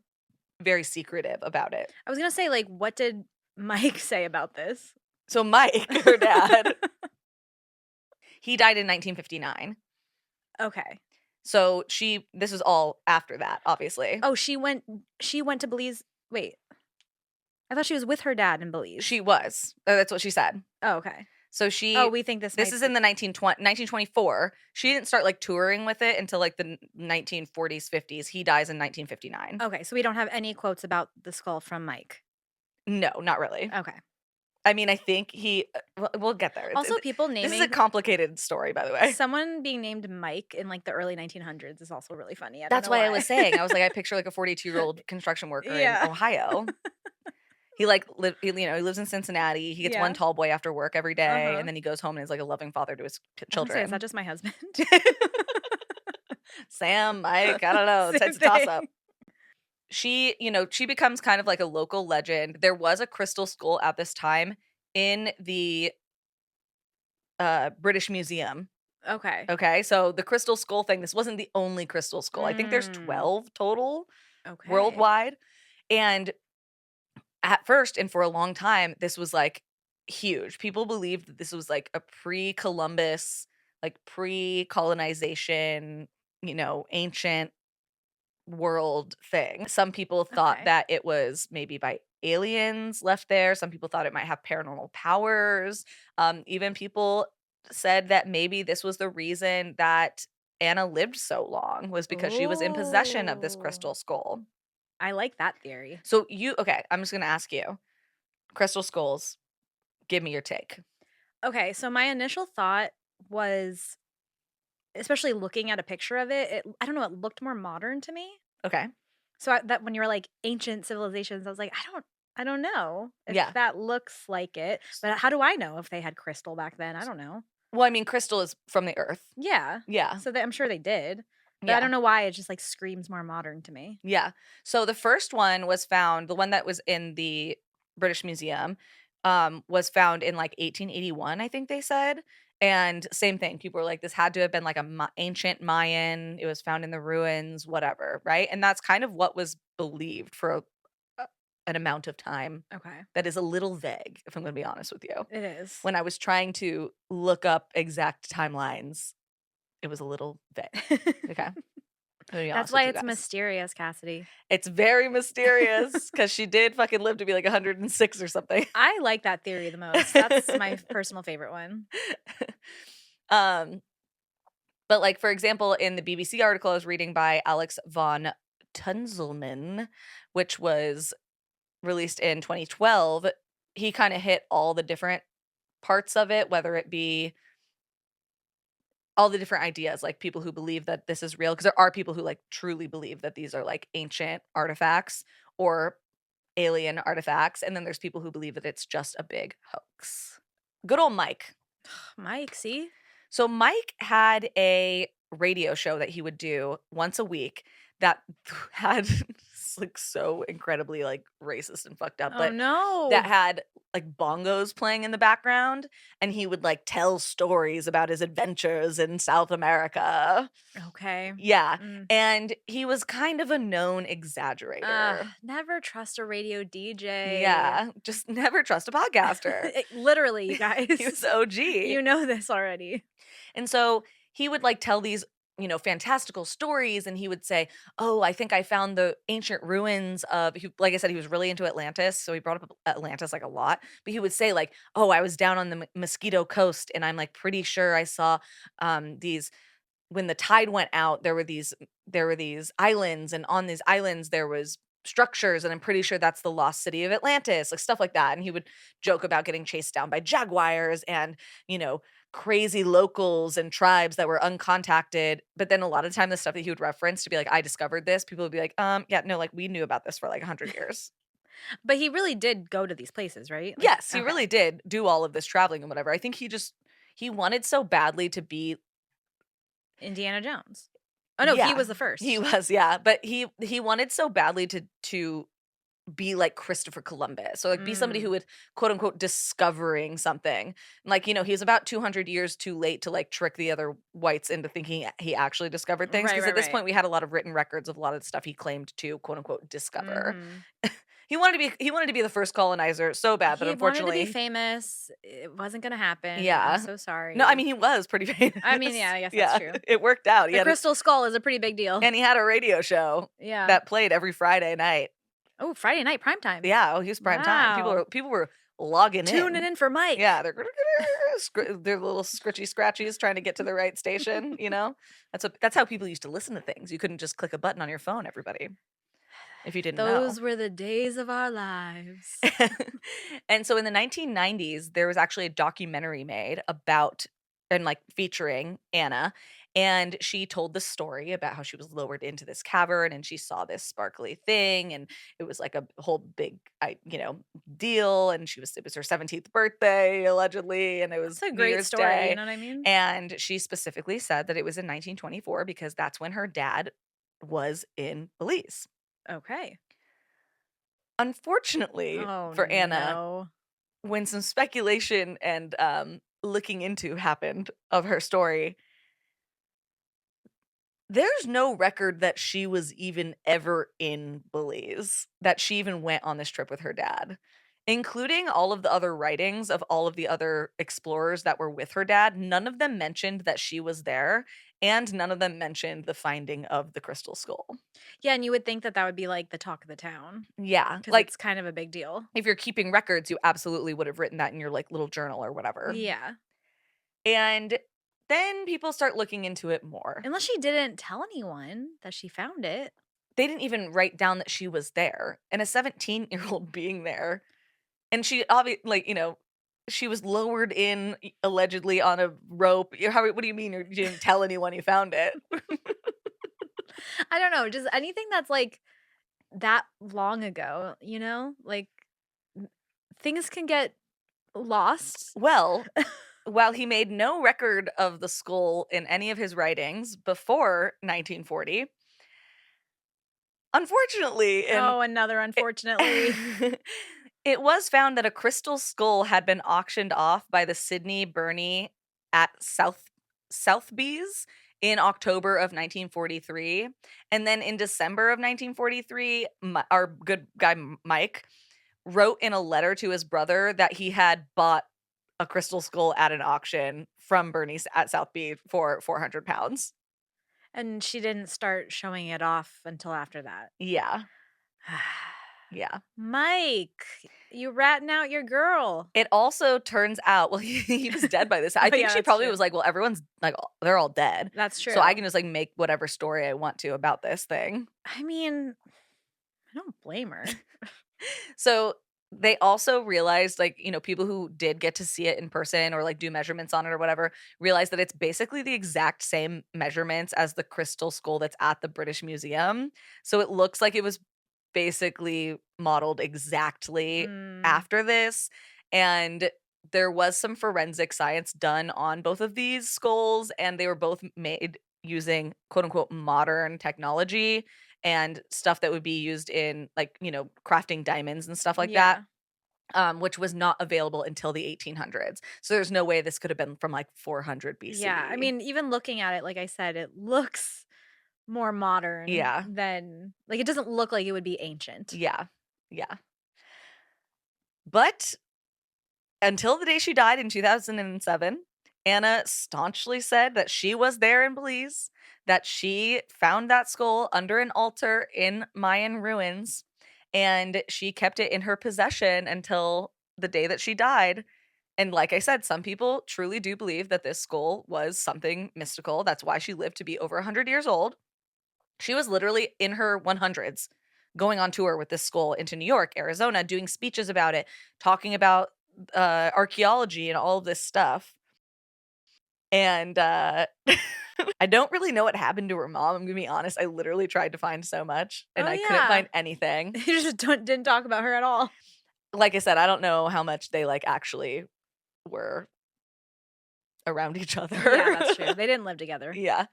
very secretive about it. I was gonna say, like, what did Mike say about this? So Mike, her dad, he died in 1959. Okay. So this is all after that, obviously. Oh, she went to Belize. Wait. I thought she was with her dad in Belize. She was. That's what she said. Oh, okay. So she Oh, we think this is in the 1924. She didn't start like touring with it until like the 1940s, 50s. He dies in 1959. Okay, so we don't have any quotes about the skull from Mike. No, not really. Okay. I mean, I think we'll get there. Also, people naming This is a complicated story, by the way. someone being named Mike in like the early 1900s is also really funny. That's why I was saying. I was like, I picture like a 42-year-old construction worker in Ohio. He he lives in Cincinnati. He gets one tall boy after work every day, and then he goes home and is like a loving father to his children. Is that just my husband? Sam, Mike, I don't know. It's a toss up. She becomes kind of like a local legend. There was a crystal skull at this time in the British Museum. Okay. Okay, so the crystal skull thing, this wasn't the only crystal skull. I think there's 12 total worldwide. And at first and for a long time, this was like huge. People believed that this was like a pre-Columbus, like pre-colonization, ancient world thing. Some people thought that it was maybe by aliens left there. Some people thought it might have paranormal powers. Even people said that maybe this was the reason that Anna lived so long was because she was in possession of this crystal skull. I like that theory. So I'm just going to ask you, crystal skulls, give me your take. Okay, so my initial thought was, especially looking at a picture of it, I don't know, it looked more modern to me. Okay. So that when you were like ancient civilizations, I was like, I don't know if that looks like it. But how do I know if they had crystal back then? I don't know. Well, I mean, crystal is from the earth. Yeah. Yeah. So I'm sure they did. But I don't know why it just like screams more modern to me. Yeah. So the first one was found, the one that was in the British Museum, was found in like 1881, I think they said. And same thing. People were like, this had to have been like ancient Mayan. It was found in the ruins, whatever. Right. And that's kind of what was believed for an amount of time. Okay. That is a little vague, if I'm going to be honest with you. It is. When I was trying to look up exact timelines, it was a little vague. Okay. To be That's honest why with you it's guys. mysterious, Cassidy. It's very mysterious because she did fucking live to be like 106 or something. I like that theory the most. That's my personal favorite one. um, but like for example, in the BBC article I was reading by Alex von Tunzelman, which was released in 2012, he kind of hit all the different parts of it, whether it be all the different ideas, like people who believe that this is real, because there are people who like truly believe that these are like ancient artifacts or alien artifacts, and then there's people who believe that it's just a big hoax. Good old Mike. Mike, see? So Mike had a radio show that he would do once a week that had like so incredibly like racist and fucked up, Oh but no. that had like bongos playing in the background, and he would like tell stories about his adventures in South America. Okay. Yeah, Mm. and he was kind of a known exaggerator. Never trust a radio DJ. Yeah, just never trust a podcaster. Literally, you guys. He was OG. You know this already. And so he would like tell these, fantastical stories, and he would say, "Oh, I think I found the ancient ruins of," like I said, he was really into Atlantis, so he brought up Atlantis like a lot. But he would say like, "Oh, I was down on the Mosquito Coast, and I'm like pretty sure I saw these when the tide went out, there were these islands, and on these islands there was structures, and I'm pretty sure that's the lost city of Atlantis," like stuff like that. And he would joke about getting chased down by jaguars and, crazy locals and tribes that were uncontacted. But then a lot of time the stuff that he would reference to be like, "I discovered this," people would be like, yeah, no, like we knew about this for like 100 years. But he really did go to these places, right? Like, Yes, he okay. really did do all of this traveling and whatever. I think he wanted so badly to be. Indiana Jones. Oh no, he Yeah, was the first. he was, yeah, but he wanted so badly to be like Christopher Columbus, so like be somebody who Mm. would quote unquote discovering something. Like, he was about 200 years too late to like trick the other whites into thinking he actually discovered things, Right, because right, at this right. point we had a lot of written records of a lot of the stuff he claimed to quote unquote discover. Mhm. He wanted to be the first colonizer so bad, but He wanted to be unfortunately, famous. It wasn't gonna happen. I'm yeah. so No, I sorry. mean he was pretty famous. I mean, yeah, I guess that's Yeah, true. it worked out. He The had a crystal skull is a pretty big deal. and he had a radio show Yeah. that played every Friday night. Oh, Friday night prime time. Yeah, oh, he was prime time. People Wow. were people were logging Tuning in for Mike. Yeah, they're they're little scritchy scratchies trying to get to the right station, That's how people used to listen to things. You couldn't just click a button on your phone, everybody, if you didn't know. Those were the days of our lives. And so in the 1990s, there was actually a documentary made about and like featuring Anna. And she told the story about how she was lowered into this cavern and she saw this sparkly thing. And it was like a whole big, deal. And it was her 17th birthday, allegedly. And it was It's a New great Year's story, Day. you know what I mean? And she specifically said that it was in 1924 because that's when her dad was in Belize. Okay. Unfortunately Oh for Anna, no. when some speculation and looking into happened of her story, there's no record that she was even ever in Belize, that she even went on this trip with her dad, including all of the other writings of all of the other explorers that were with her dad. None of them mentioned that she was there, and none of them mentioned the finding of the crystal skull. Yeah, and you would think that that would be like the talk of the town Yeah, because like it's kind of a big deal. if you're keeping records, you absolutely would have written that in your like little journal or whatever. Yeah. And then people start looking into it more. Unless she didn't tell anyone that she found it. They didn't even write down that she was there, and a 17-year-old being there, and she she was lowered in allegedly on a rope. What do you mean you didn't tell anyone you found it? I don't know, just anything that's like that long ago, like things can get lost. Well, while he made no record of the skull in any of his writings before 1940, unfortunately, Oh, another unfortunately. it was found that a crystal skull had been auctioned off by the Sydney Burney at Southby's in October of 1943. And then in December of 1943, our good guy Mike wrote in a letter to his brother that he had bought a crystal skull at an auction from Burney's at Southby for 400 pounds. And she didn't start showing it off until after that. Yeah. Yeah. Mike, you ratting out your girl. It also turns out well, he was dead by this I Oh, think yeah, she that's probably true. was like, "Well, everyone's like, they're all dead, That's so I true. can just, like, make whatever story I want to about this thing." I mean, I don't blame her. So, they also realized, like, people who did get to see it in person or, like, do measurements on it or whatever, realized that it's basically the exact same measurements as the crystal skull that's at the British Museum. So, it looks like it was basically modeled exactly Mm, after this, and there was some forensic science done on both of these skulls, and they were both made using quote unquote "modern technology" and stuff that would be used in, like, crafting diamonds and stuff like that, yeah. which was not available until the 1800s. So there's no way this could have been from, like, 400 Yeah. I BCE. mean, even looking at it, like I said, it looks more modern Yeah, than like, it doesn't look like it would be ancient. yeah, yeah. But until the day she died in 2007, Anna staunchly said that she was there in Belize, that she found that skull under an altar in Mayan ruins, and she kept it in her possession until the day that she died. And like I said, some people truly do believe that this skull was something mystical. That's why she lived to be over 100 years old. She was literally in her 100s going on tour with this skull into New York, Arizona, doing speeches about it, talking about archaeology and all of this stuff. And I don't really know what happened to her mom. I'm gonna be honest. I literally tried to find so much and Oh, I couldn't yeah. find anything. You just didn't talk about her at all. Like I said, I don't know how much they like actually were around each Yeah, other. that's true. They didn't live together. Yeah.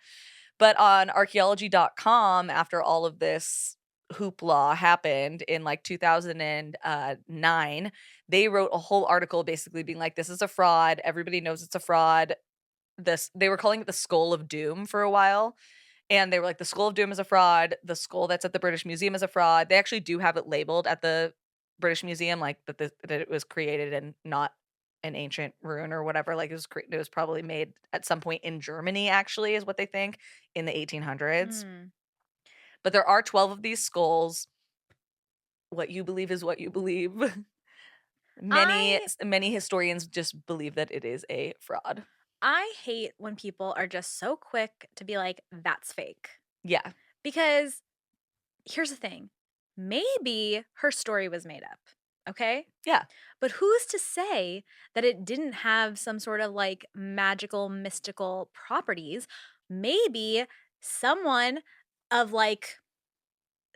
But on archaeology.com, after all of this hoopla happened in like 2009, they wrote a whole article basically being like, this is a fraud. Everybody knows it's a fraud. They were calling it the skull of doom for a while. And they were like, the skull of doom is a fraud. The skull that's at the British Museum is a fraud. They actually do have it labeled at the British Museum, like that it was created and not an ancient ruin or whatever. Like it was probably made at some point in Germany, actually, is what they think in the 1800s. Mm. But there are 12 of these skulls. What you believe is what you believe. many I many historians just believe that it is a fraud. I hate when people are just so quick to be like, "That's fake." Yeah. Because here's the thing. Maybe her story was made up, okay? Yeah. But who's to say that it didn't have some sort of like magical, mystical properties? Maybe someone of like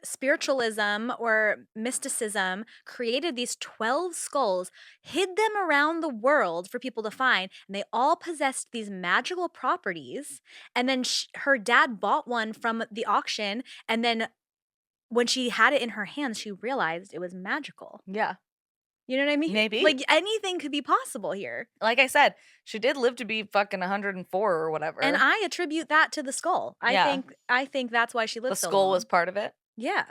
spiritualism or mysticism created these 12 skulls, hid them around the world for people to find, and they all possessed these magical properties. And then her dad bought one from the auction, and then when she had it in her hands, she realized it was magical. Yeah. You know what I mean? Maybe. Like anything could be possible here. Like I said, she did live to be fucking 104 or And whatever. I attribute that to the skull. Yeah. I think that's why she The lived so skull was long. part of it. Yeah.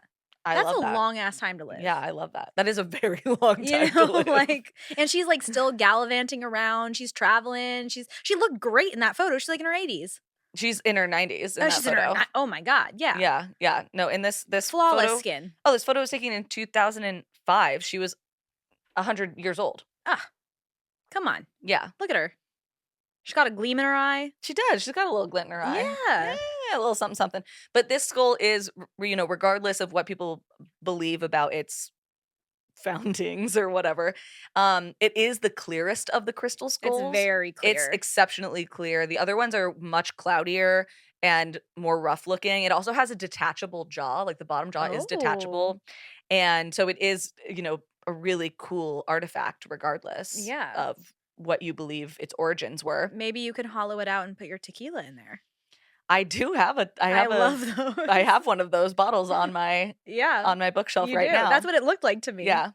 I That's love a that. long ass time to live. Yeah, I love that. That is a very long You time to know, live. like, and she's like still gallivanting around. She's traveling. She looked great in that photo. She's like in her 80s. She's in her 90s in Oh, that she's in her. photo. Oh my god, yeah, Yeah, yeah. No, in this flawless photo skin. oh, this photo was taken in 2005. She was 100 years old. Ah, come on, Yeah. look at her. She's got a gleam in her eye. She does. She's got a little glint in her eye. Yeah. A little something something. But this skull is, regardless of what people believe about its foundings or whatever, it is the clearest of the crystal It's skulls. very It's clear. exceptionally clear. The other ones are much cloudier and more rough looking. It also has a detachable jaw, like the bottom jaw is Oh, detachable. And so it is, a really cool artifact regardless yeah. of what you believe its origins were. Maybe you could hollow it out and put your tequila in there. I do have a I I have a love those. I have one of those bottles Yeah, on my bookshelf you right do. now. That's what it looked like to me. Yeah.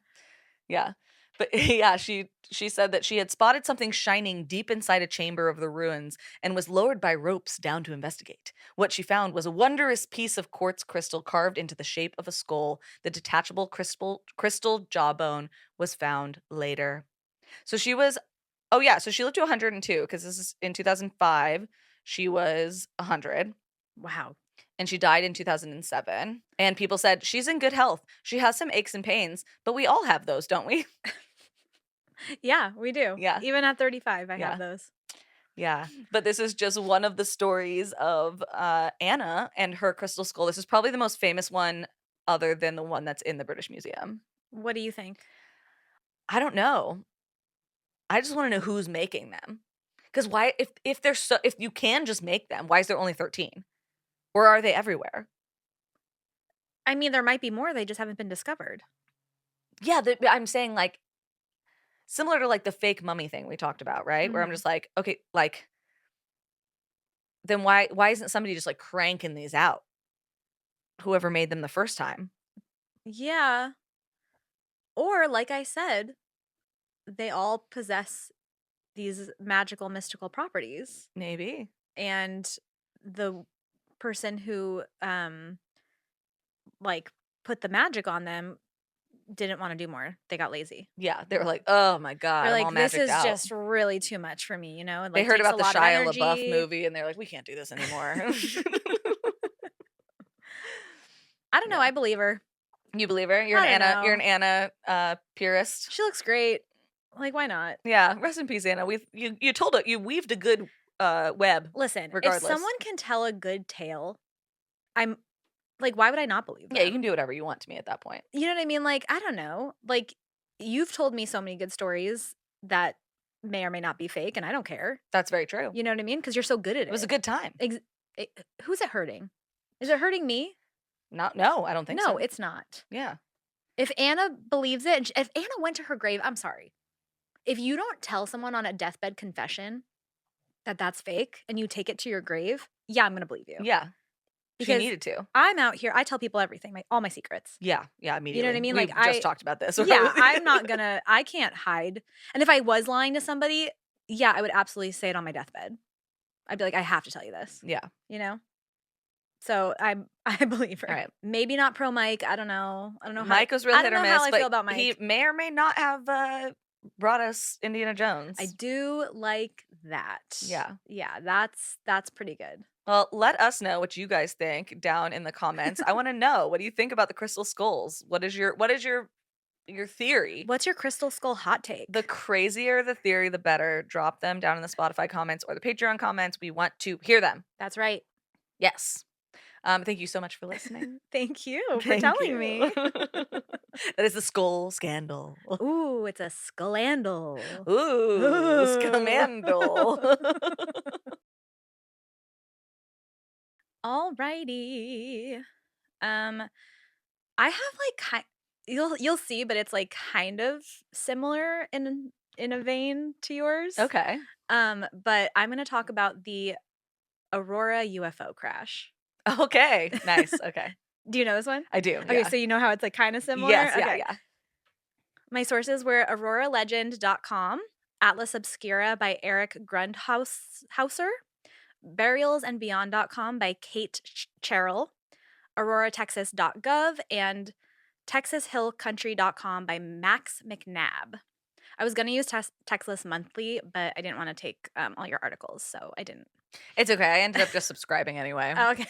Yeah. But yeah, she said that she had spotted something shining deep inside a chamber of the ruins and was lowered by ropes down to investigate. What she found was a wondrous piece of quartz crystal carved into the shape of a skull. The detachable crystal jawbone was found later. So she was oh yeah, so she lived to 102 because this is in 2005. She was 100. Wow. And she died in 2007. And people said, she's in good health. She has some aches and pains, but we all have those, don't we? Yeah, we do. Yeah. Even at 35, I have Yeah. those. Yeah. But this is just one of the stories of Anna and her crystal skull. This is probably the most famous one other than the one that's in the British Museum. What do you think? I don't know. I just want to know who's making them. Because why, if they're so, if you can just make them, why is there only 13? Or are they everywhere? I mean, there might be more, they just haven't been discovered. Yeah, but I'm saying like similar to like the fake mummy thing we talked about, right? Where I'm Mhm. just like, okay, like then why isn't somebody just like cranking these out? Whoever made them the first time. Yeah. Or, like I said, they all possess these magical, mystical properties. Maybe. And the person who, like, put the magic on them didn't wanna do more. They got lazy. Yeah, they were like, "Oh my god, They're I'm like, all "This magicked is out." just really too much for me," you know? It, They like, heard takes a about the lot of Shia LaBeouf energy. movie and they're like, "We can't do this anymore." I don't know, Yeah. I believe her. You believe her? I don't You're an know. Anna purist. She looks great. Like, why not? Yeah, rest in peace, Anna. You told it. You weaved a good web Listen, if regardless. someone can tell a good tale, I'm like, why would I not believe them? Yeah, you can do whatever you want to me at that point. You know what I mean? Like, I don't know. Like, you've told me so many good stories that may or may not be fake, and I don't care. That's very true. You know what I mean? Because you're so good at It was a it. good time. Who's it hurting? Is it hurting me? No, I don't think so. No, it's not. Yeah. If Anna believes it, and if Anna went to her grave, I'm sorry. If you don't tell someone on a deathbed confession that that's fake and you take it to your grave, yeah, I'm going to believe you. Yeah. She Because needed to. I'm out here, I tell people everything, all my secrets. Yeah, You immediately. know what I mean? We Like, just talked about this. yeah, I'm not gonna, I can't hide. And if I was lying to somebody, yeah, I would absolutely say it on my deathbed. I'd be like, I have to tell you this, Yeah. you know? So I believe her. All right. Maybe not pro Mike. I don't know. I don't know how Mike was real hit or miss, how I feel about but Mike. he may or may not have brought us Indiana Jones. I do like that. Yeah. Yeah, that's pretty good. Well, let us know what you guys think down in the comments. I want to know, what do you think about the crystal skulls? What is your theory? What's your crystal skull hot take? The crazier the theory, the better. Drop them down in the Spotify comments or the Patreon comments. We want to hear them. That's right. Yes. Thank you so much for listening. Thank you for telling me. That is the skull scandal. Ooh, it's a scandal. Ooh, scamandal. Alrighty. I have like you'll see, but it's like kind of similar in a vein to yours. Okay. But I'm gonna talk about the Aurora UFO crash. Okay. Nice. Okay. Do you know this one? I do. Okay, Yeah. so you know how it's like kind of similar? Yes. Yeah. Okay. Yeah. My sources were auroralegend.com, Atlas Obscura by Eric Grundhauser, burialsandbeyond.com by Kate Cherrill, auroratexas.gov, and texashillcountry.com by Max McNabb. I was going to use Texas Monthly, but I didn't want to take all your articles, so I didn't. It's okay. I ended up just subscribing anyway. Oh, okay.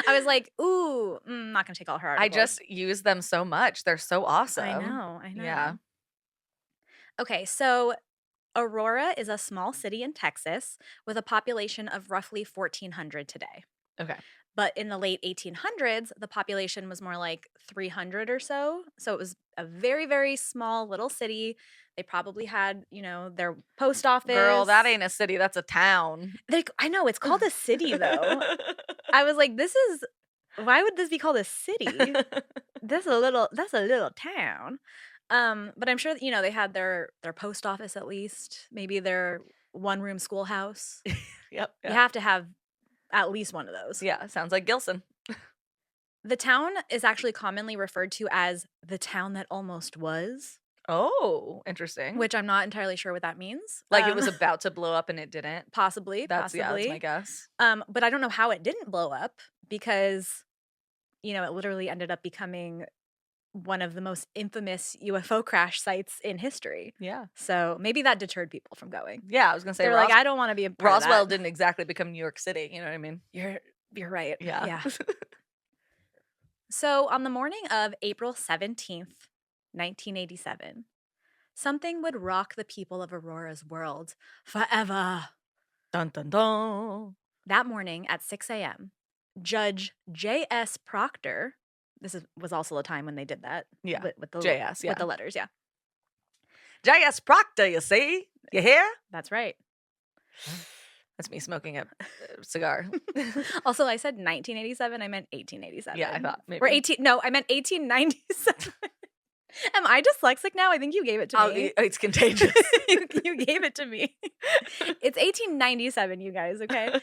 I was like, ooh, I'm not going to take all her articles. I just use them so much. They're so awesome. I know. Yeah. Okay, so Aurora is a small city in Texas with a population of roughly 1,400 today. Okay. But in the late 1800s, the population was more like 300 or so. So it was a very, very small little city. They probably had, their post office. Girl, that ain't a city. That's a town. I know. It's called a city, though. I was like, why would this be called a city? That's a little town. But I'm sure, they had their post office at least. Maybe their one-room schoolhouse. Yep. You have to have at least one of those. Yeah, sounds like Gilson. The town is actually commonly referred to as the town that almost was. Oh, interesting. Which I'm not entirely sure what that means. Like it was about to blow up and it didn't? Possibly. Yeah, that's my guess. But I don't know how it didn't blow up because, it literally ended up becoming one of the most infamous UFO crash sites in history. Yeah. So maybe that deterred people from going. Yeah, I was going to say, they're like, I don't want to be a part Roswell of that. didn't exactly become New York City. You know what I mean? You're right. Yeah. Yeah. So on the morning of April 17th, 1987, something would rock the people of Aurora's world forever. Dun dun dun. That morning at 6 a.m., Judge J.S. Proctor, was also a time when they did that. Yeah. With the JS, yeah. With the letters, yeah. J.S. Proctor, you see? You hear? That's right. That's me smoking a cigar. Also, I said 1987. I meant 1887. Yeah, I thought maybe. Or 18. No, I meant 1897. Am I dyslexic now? I think you gave it to me. It's contagious. you gave it to me. It's 1897, you guys, okay?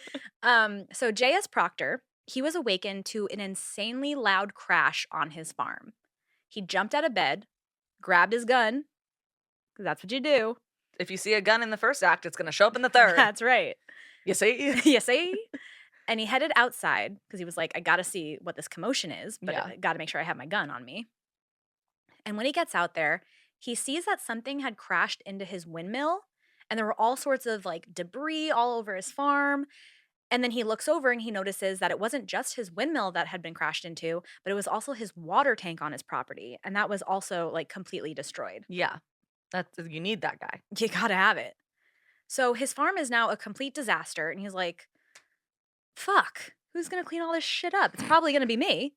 So J.S. Proctor, he was awakened to an insanely loud crash on his farm. He jumped out of bed, grabbed his gun, because that's what you do. If you see a gun in the first act, it's going to show up in the third. That's right. You see? You see? And he headed outside because he was like, I got to see what this commotion is, but I got to make sure I have my gun on me. And when he gets out there, he sees that something had crashed into his windmill, and there were all sorts of like debris all over his farm. And then he looks over and he notices that it wasn't just his windmill that had been crashed into, but it was also his water tank on his property. And that was also like completely destroyed. Yeah. You need that guy. You gotta have it. So his farm is now a complete disaster. And he's like, fuck, who's gonna clean all this shit up? It's probably gonna be me.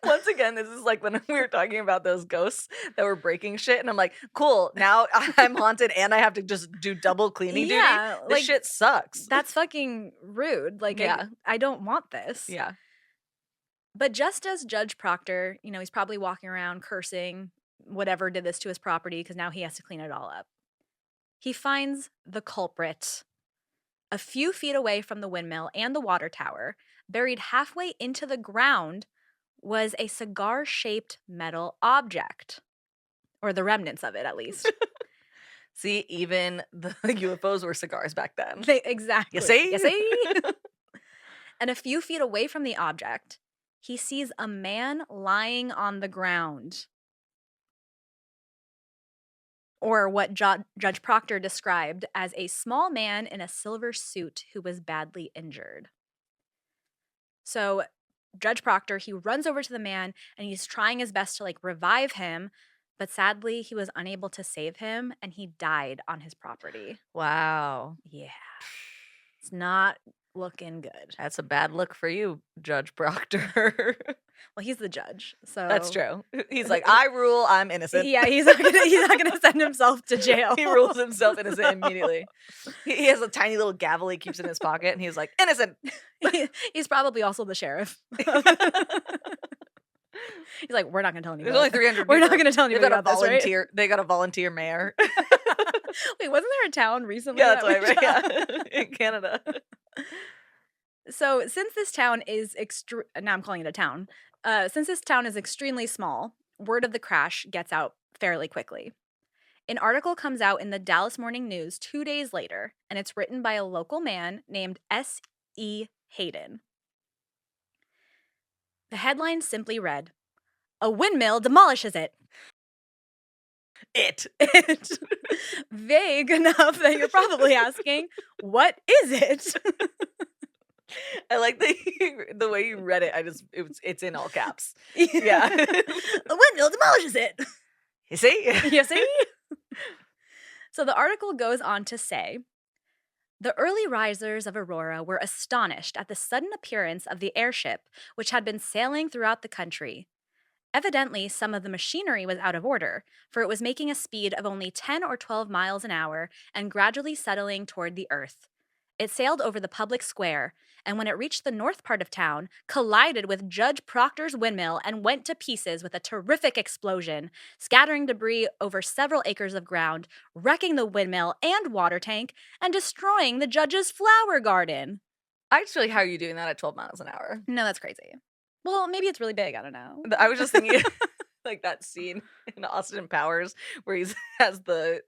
Once again, this is like when we were talking about those ghosts that were breaking shit, and I'm like, cool, now I'm haunted and I have to just do double cleaning duty. This shit sucks. That's fucking rude. Like, I don't want this. Yeah. But just as Judge Proctor, he's probably walking around cursing whatever did this to his property because now he has to clean it all up. He finds the culprit a few feet away from the windmill and the water tower, buried halfway into the ground, was a cigar-shaped metal object. Or the remnants of it, at least. See, even the UFOs were cigars back then. Exactly. You see? You see? And a few feet away from the object, he sees a man lying on the ground. Or what Judge Proctor described as a small man in a silver suit who was badly injured. So Judge Proctor, he runs over to the man and he's trying his best to like revive him, but sadly he was unable to save him and he died on his property. Wow. Yeah. It's not looking good. That's a bad look for you, Judge Proctor. Well, he's the judge, so that's true. He's like, I rule, I'm innocent. Yeah, he's not gonna send himself to jail. He rules himself innocent immediately. He has a tiny little gavel he keeps in his pocket, and he's like, innocent. He's probably also the sheriff. He's like, we're not gonna tell anybody. There's only 300 We're not gonna tell anybody about this, right? They got a volunteer mayor. Wait, wasn't there a town recently? Yeah, that's right. Yeah, in Canada. So since this town is now I'm calling it a town. Since this town is extremely small, word of the crash gets out fairly quickly. An article comes out in the Dallas Morning News 2 days later, and it's written by a local man named S.E. Hayden. The headline simply read, "A windmill demolishes it." It. Vague enough that you're probably asking, what is it? I like the way you read it. It's in all caps. Yeah. A windmill demolishes it. You see? You see? So the article goes on to say, the early risers of Aurora were astonished at the sudden appearance of the airship, which had been sailing throughout the country. Evidently, some of the machinery was out of order, for it was making a speed of only 10 or 12 miles an hour and gradually settling toward the earth. It sailed over the public square, and when it reached the north part of town, collided with Judge Proctor's windmill and went to pieces with a terrific explosion, scattering debris over several acres of ground, wrecking the windmill and water tank, and destroying the judge's flower garden. I just feel like, how are you doing that at 12 miles an hour? No, that's crazy. Well, maybe it's really big. I don't know. I was just thinking, like that scene in Austin Powers where he has the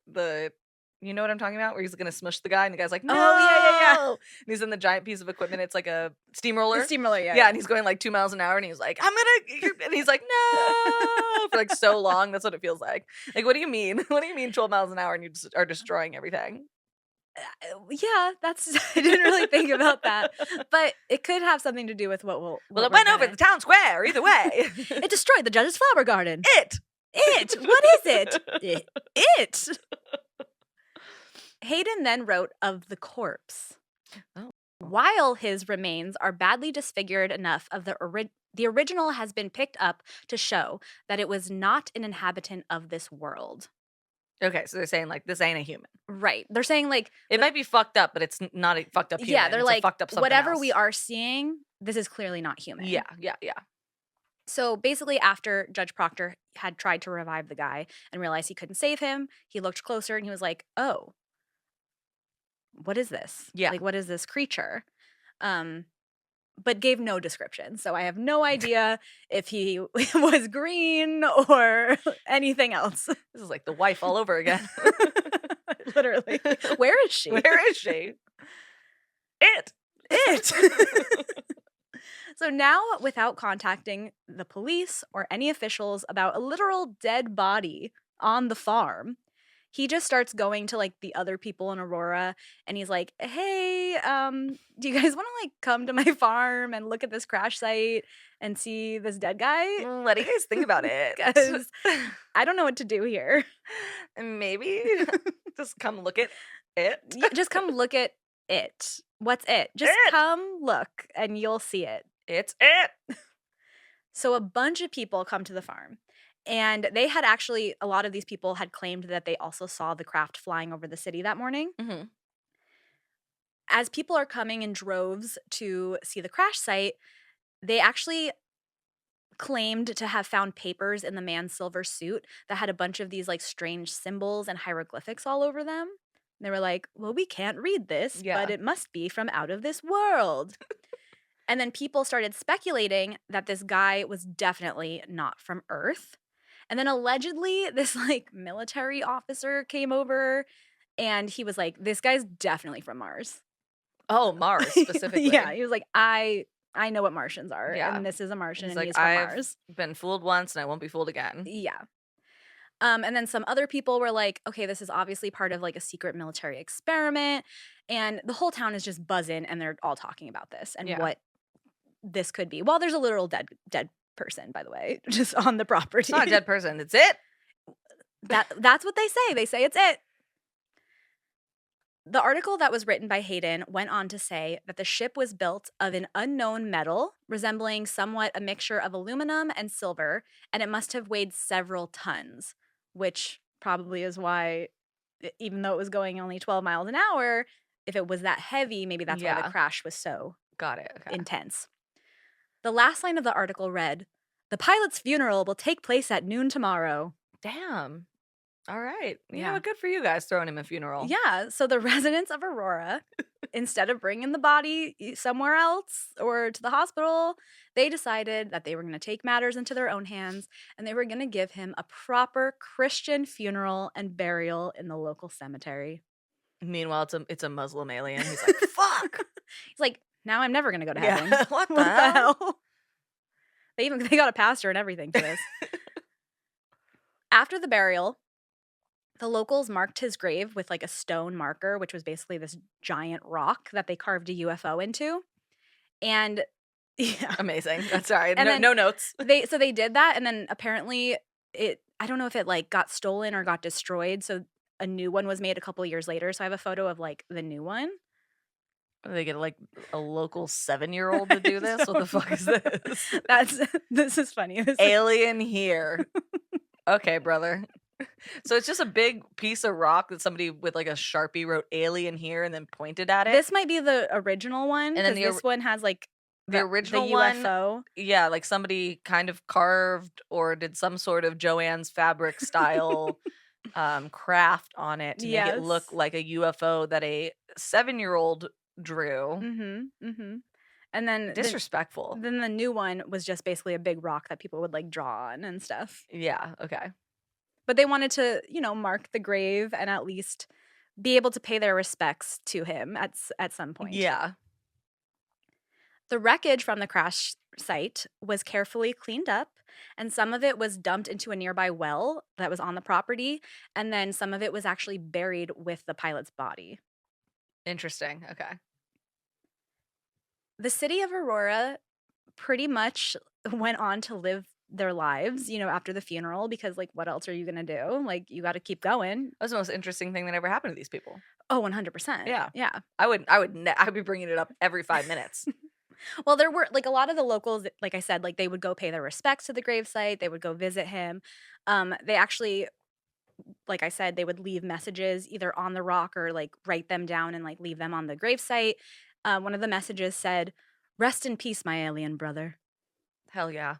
you know what I'm talking about? Where he's gonna smush the guy, and the guy's like, no! Oh, yeah. And he's in the giant piece of equipment. It's like a steamroller. The steamroller, yeah. Yeah, and he's going like 2 miles an hour, and he's like, and he's like, no! For like so long. That's what it feels like. Like, what do you mean? What do you mean 12 miles an hour and you just are destroying everything? Yeah, that's I didn't really think about that, but it could have something to do with Well, what it we're went over gonna the town square, either way. It destroyed the judge's flower garden. It! It! What is it? It! Hayden then wrote of the corpse. Oh. While his remains are badly disfigured enough of the original has been picked up to show that it was not an inhabitant of this world. Okay, so they're saying, like, this ain't a human. Right. They're saying, like, It might be fucked up, but it's not a fucked up human. yeah, they're it's a like, fucked up something whatever else. we are seeing, this is clearly not human. Yeah. So basically, after Judge Proctor had tried to revive the guy and realized he couldn't save him, he looked closer and he was like, oh, what is this? Yeah. Like, what is this creature? But gave no description. So I have no idea if he was green or anything else. This is like the wife all over again. Literally. Where is she? Where is she? It. So now, without contacting the police or any officials about a literal dead body on the farm, he just starts going to like the other people in Aurora and he's like, hey, do you guys want to like come to my farm and look at this crash site and see this dead guy? What do you guys think about it? Because I don't know what to do here. Maybe just come look at it. Just come look at it. What's it? Just It. come look and you'll see it. It's it. So a bunch of people come to the farm. And they had actually, a lot of these people had claimed that they also saw the craft flying over the city that morning. Mm-hmm. As people are coming in droves to see the crash site, they actually claimed to have found papers in the man's silver suit that had a bunch of these like strange symbols and hieroglyphics all over them. And they were like, well, we can't read this, Yeah. but it must be from out of this world. And then people started speculating that this guy was definitely not from Earth. And then allegedly this like military officer came over and he was like, this guy's definitely from Mars. Oh, Mars specifically. Yeah, he was like, I know what Martians are, Yeah. and this is a Martian He's and like, he's from I've Mars. been fooled once and I won't be fooled again. Yeah. And then some other people were like, okay, this is obviously part of like a secret military experiment. And the whole town is just buzzing and they're all talking about this and what this could be. Well, there's a literal dead person, by the way, just on the property. It's not a dead person. It's it. That's what they say. They say it's it. The article that was written by Hayden went on to say that the ship was built of an unknown metal resembling somewhat a mixture of aluminum and silver, and it must have weighed several tons, which probably is why, even though it was going only 12 miles an hour, if it was that heavy, maybe that's why the crash was so intense. The last line of the article read, "The pilot's funeral will take place at noon tomorrow." Damn. All right. Yeah. Good for you guys throwing him a funeral. Yeah. So the residents of Aurora, instead of bringing the body somewhere else or to the hospital, they decided that they were going to take matters into their own hands and they were going to give him a proper Christian funeral and burial in the local cemetery. Meanwhile, it's a Muslim alien. He's like, fuck. He's like, now I'm never going to go to heaven. What the hell? They got a pastor and everything to this. After the burial, the locals marked his grave with like a stone marker, which was basically this giant rock that they carved a UFO into. And yeah. Amazing. That's all right. And no notes. So they did that. And then apparently I don't know if it like got stolen or got destroyed. So a new one was made a couple years later. So I have a photo of like the new one. They get like a local 7-year-old to do this? What the fuck is this? This is funny. Alien here. Okay, brother. So it's just a big piece of rock that somebody with like a Sharpie wrote alien here and then pointed at it. This might be the original one. And then this one has like the original the UFO. One. Yeah, like somebody kind of carved or did some sort of Joanne's fabric style craft on it to make it look like a UFO that a 7-year-old drew. And then disrespectful. Then the new one was just basically a big rock that people would like draw on and stuff. Yeah, okay. But they wanted to, mark the grave and at least be able to pay their respects to him at some point. Yeah. The wreckage from the crash site was carefully cleaned up, and some of it was dumped into a nearby well that was on the property, and then some of it was actually buried with the pilot's body. Interesting. Okay. The city of Aurora pretty much went on to live their lives, after the funeral because, like, what else are you gonna do? Like, you gotta keep going. That was the most interesting thing that ever happened to these people. Oh, 100%. Yeah. Yeah. I would be bringing it up every 5 minutes. Well, there were like, a lot of the locals, like I said, like, they would go pay their respects to the gravesite, they would go visit him. They actually, like I said, they would leave messages either on the rock or, like, write them down and, like, leave them on the gravesite. One of the messages said, "Rest in peace, my alien brother." Hell yeah.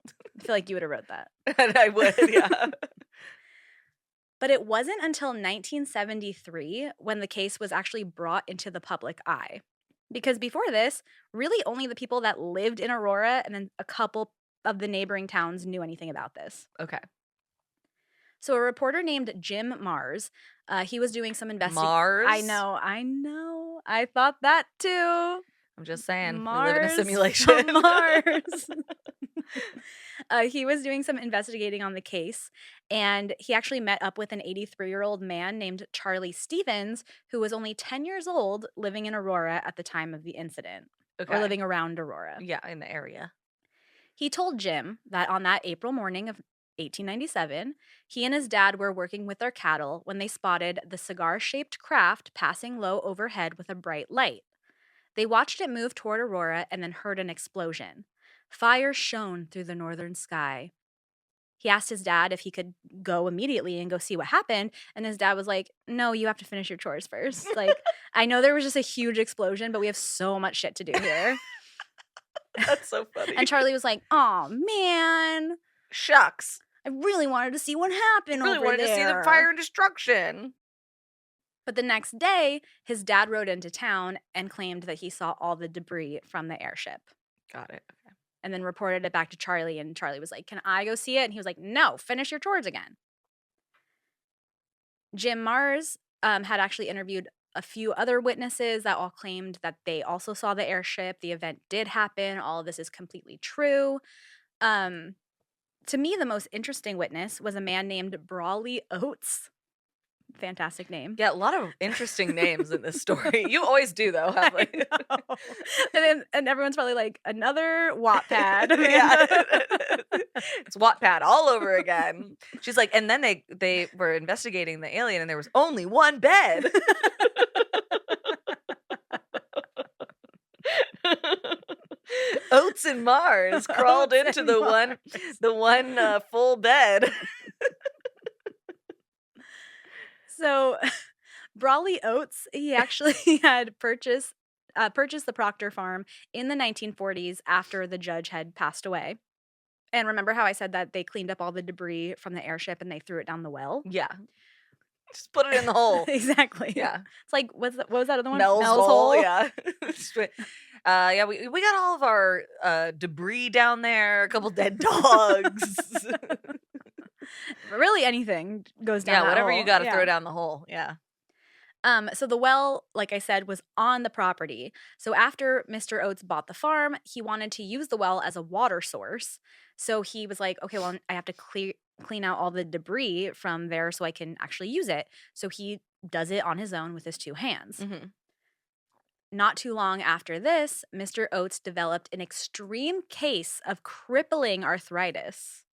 I feel like you would have wrote that. And I would, yeah. But it wasn't until 1973 when the case was actually brought into the public eye. Because before this, really only the people that lived in Aurora and then a couple of the neighboring towns knew anything about this. Okay. So a reporter named Jim Mars, he was doing some investigation. Mars? I know. I thought that too. I'm just saying, we live in a Mars simulation. from Mars. He was doing some investigating on the case, and he actually met up with an 83-year-old man named Charlie Stevens, who was only 10 years old, living in Aurora at the time of the incident, or Okay. living around Aurora. Yeah, in the area. He told Jim that on that April morning of 1897, he and his dad were working with their cattle when they spotted the cigar-shaped craft passing low overhead with a bright light. They watched it move toward Aurora and then heard an explosion. Fire shone through the northern sky. He asked his dad if he could go immediately and go see what happened, and his dad was like, "No, you have to finish your chores first. Like, I know there was just a huge explosion, but we have so much shit to do here." That's so funny. And Charlie was like, "Oh man, Shucks. I really wanted to see what happened I really over wanted to see the there." fire and destruction. But the next day, his dad rode into town and claimed that he saw all the debris from the airship. Got it. Okay. And then reported it back to Charlie, and Charlie was like, "Can I go see it?" And he was like, "No, finish your chores again." Jim Mars had actually interviewed a few other witnesses that all claimed that they also saw the airship. The event did happen. All of this is completely true. To me, the most interesting witness was a man named Brawley Oates. Fantastic name. Yeah, a lot of interesting names in this story. You always do, though. Have like... and everyone's probably like, another Wattpad. Yeah. It's Wattpad all over again. She's like, and then they were investigating the alien, and there was only one bed. Oates and Mars crawled Oates into and the one full bed. So, Brawley Oates, he actually had purchased the Proctor farm in the 1940s after the judge had passed away. And remember how I said that they cleaned up all the debris from the airship and they threw it down the well? Yeah. Just put it in the hole. Exactly. Yeah. It's like, what was that other one? Mel's hole. Yeah. Yeah, we got all of our debris down there, a couple dead dogs. Really anything goes down. Yeah, that whatever hole. you got to Yeah. throw down the hole. Yeah. So the well, like I said, was on the property. So after Mr. Oates bought the farm, he wanted to use the well as a water source. So he was like, okay, well, I have to clean out all the debris from there so I can actually use it. So he does it on his own with his two hands. Mm-hmm. Not too long after this, Mr. Oates developed an extreme case of crippling arthritis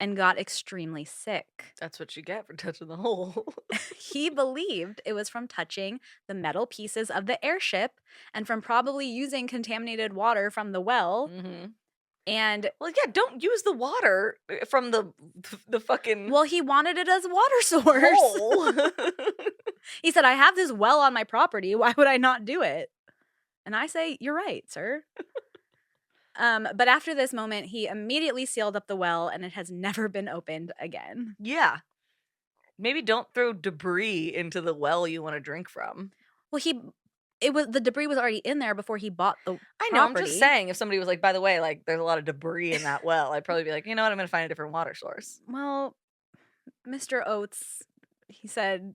and got extremely sick. That's what you get for touching the hole. He believed it was from touching the metal pieces of the airship and from probably using contaminated water from the well. Mm-hmm. And well, yeah, don't use the water from the fucking. Well, he wanted it as a water source. Hole. He said, "I have this well on my property. Why would I not do it?" And I say, "You're right, sir." But after this moment, he immediately sealed up the well, and it has never been opened again. Yeah. Maybe don't throw debris into the well you want to drink from. Well, the debris was already in there before he bought the I know, property. I'm just saying, if somebody was like, by the way, like, there's a lot of debris in that well, I'd probably be like, you know what, I'm going to find a different water source. Well, Mr. Oates, he said,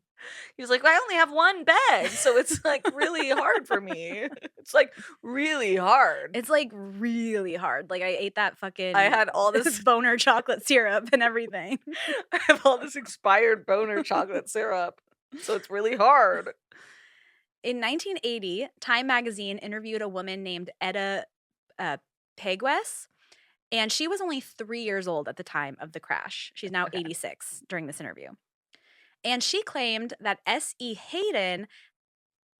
he was like, well, I only have one bed, so it's like really hard for me. It's like really hard. It's like really hard. Like, I ate that fucking. I had all this boner chocolate syrup and everything. I have all this expired boner chocolate syrup, so it's really hard. In 1980, Time magazine interviewed a woman named Etta Pegues, and she was only 3 years old at the time of the crash. She's now Okay. 86 during this interview. And she claimed that S.E. Hayden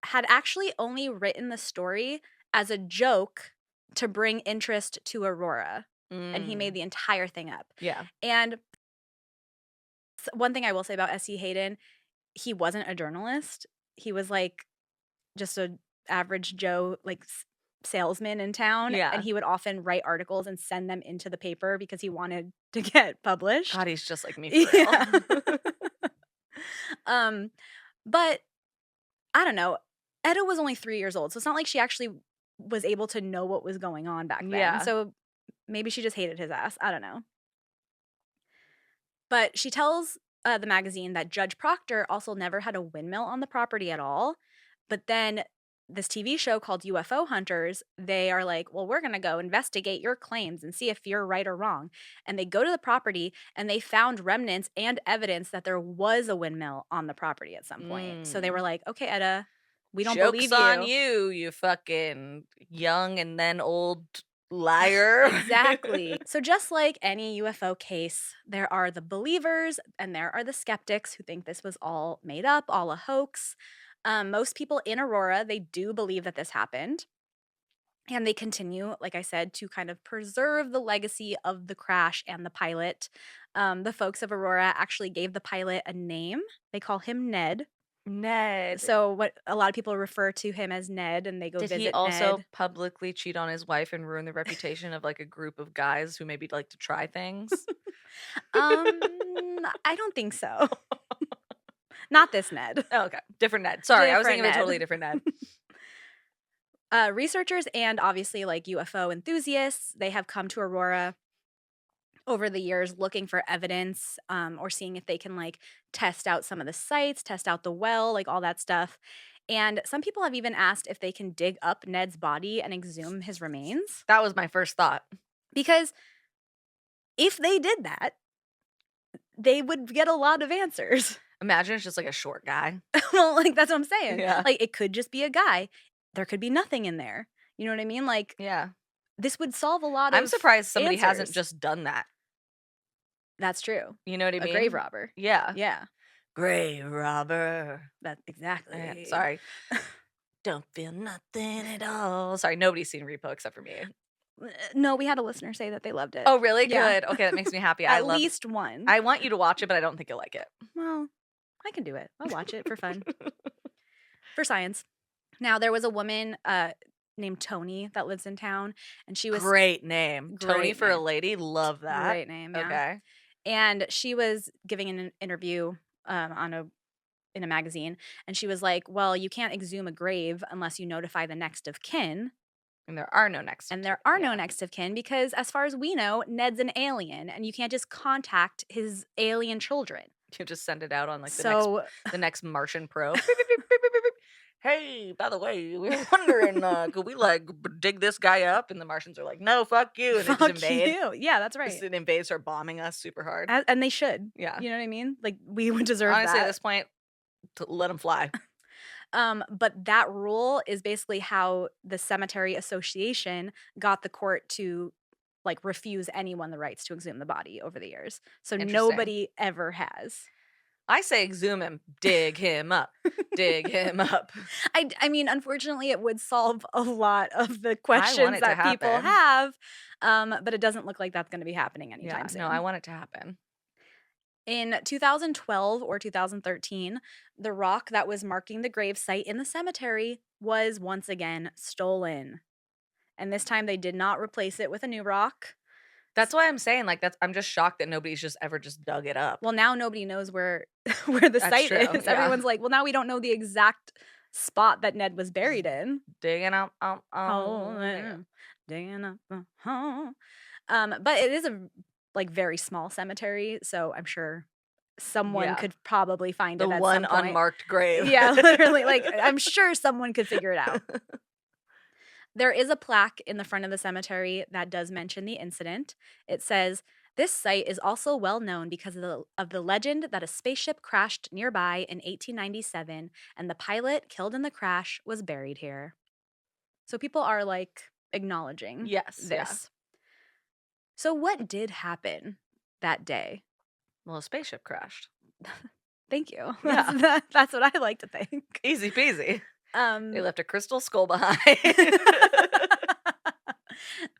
had actually only written the story as a joke to bring interest to Aurora. And he made Mm. the entire thing up. Yeah. And one thing I will say about S.E. Hayden, he wasn't a journalist. He was like just a average Joe, like salesman in town. Yeah. And he would often write articles and send them into the paper because he wanted to get published. God, he's just like me for Yeah. real. But I don't know. Etta was only 3 years old, so it's not like she actually was able to know what was going on back then. Yeah. So maybe she just hated his ass. I don't know. But she tells the magazine that Judge Proctor also never had a windmill on the property at all. But then this TV show called UFO Hunters, they are like, well, we're going to go investigate your claims and see if you're right or wrong. And they go to the property and they found remnants and evidence that there was a windmill on the property at some point. So they were like, okay, Etta, we don't believe Joke's on you. you fucking young and then old liar. Exactly. So just like any UFO case, there are the believers and there are the skeptics who think this was all made up, all a hoax. Most people in Aurora, they do believe that this happened. And they continue, like I said, to kind of preserve the legacy of the crash and the pilot. The folks of Aurora actually gave the pilot a name. They call him Ned. Ned. So what a lot of people refer to him as Ned, and they go Did visit he also Ned. publicly cheat on his wife and ruin the reputation of like a group of guys who maybe like to try things? I don't think so. Not this Ned. Oh, okay. Different Ned. Sorry, I was Different thinking of a Ned. totally different Ned. Researchers and obviously like UFO enthusiasts, they have come to Aurora over the years looking for evidence or seeing if they can like test out some of the sites, test out the well, like all that stuff. And some people have even asked if they can dig up Ned's body and exhume his remains. That was my first thought. Because if they did that, they would get a lot of answers. Imagine it's just like a short guy. Well, like that's what I'm saying. Yeah. Like it could just be a guy. There could be nothing in there. You know what I mean? Like Yeah. this would solve a lot of I'm surprised somebody hasn't answers. just done that. That's true. You know what I mean? A grave robber. Yeah. Yeah. Grave robber. That exactly. Sorry. Don't feel nothing at all. Sorry, nobody's seen Repo except for me. No, we had a listener say that they loved it. Oh, really? Yeah. Good. Okay, that makes me happy. At least one. I want you to watch it, but I don't think you'll like it. Well, I can do it. I'll watch it for fun. For science. Now, there was a woman named Tony that lives in town, and she was Great name. Tony Great for a name. lady. Love that. Great name. Yeah. Okay. And she was giving an interview in a magazine, and she was like, "Well, you can't exhume a grave unless you notify the next of kin." And there are no next. And there are no next of kin because, as far as we know, Ned's an alien, and you can't just contact his alien children. You just send it out on like the next Martian probe. Hey, by the way, we were wondering, could we like dig this guy up? And the Martians are like, no, fuck you. And they just invade. You. Yeah, that's right. Just invade, start bombing us super hard. And they should. Yeah. You know what I mean? Like, we would deserve Honestly, that. at this point, to let them fly. But that rule is basically how the Cemetery Association got the court to like refuse anyone the rights to exhume the body over the years. So nobody ever has. I say exhume him, dig him up, dig him up. I mean, unfortunately, it would solve a lot of the questions that people have, but it doesn't look like that's going to be happening anytime soon. No, I want it to happen. In 2012 or 2013, the rock that was marking the grave site in the cemetery was once again stolen. And this time they did not replace it with a new rock. That's why I'm saying, like, I'm just shocked that nobody's just ever just dug it up. Well, now nobody knows where the site is. Yeah. Everyone's like, well, now we don't know the exact spot that Ned was buried in. Digging up, digging up, but it is a like very small cemetery, so I'm sure someone could probably find it at one some point. Unmarked grave. Yeah, literally. Like I'm sure someone could figure it out. There is a plaque in the front of the cemetery that does mention the incident. It says, This site is also well known because of the legend that a spaceship crashed nearby in 1897 and the pilot killed in the crash was buried here. So people are like acknowledging Yes, yeah. this. So what did happen that day? Well, a spaceship crashed. Thank you. Yeah. That's what I like to think. Easy peasy. They Um, left a crystal skull behind.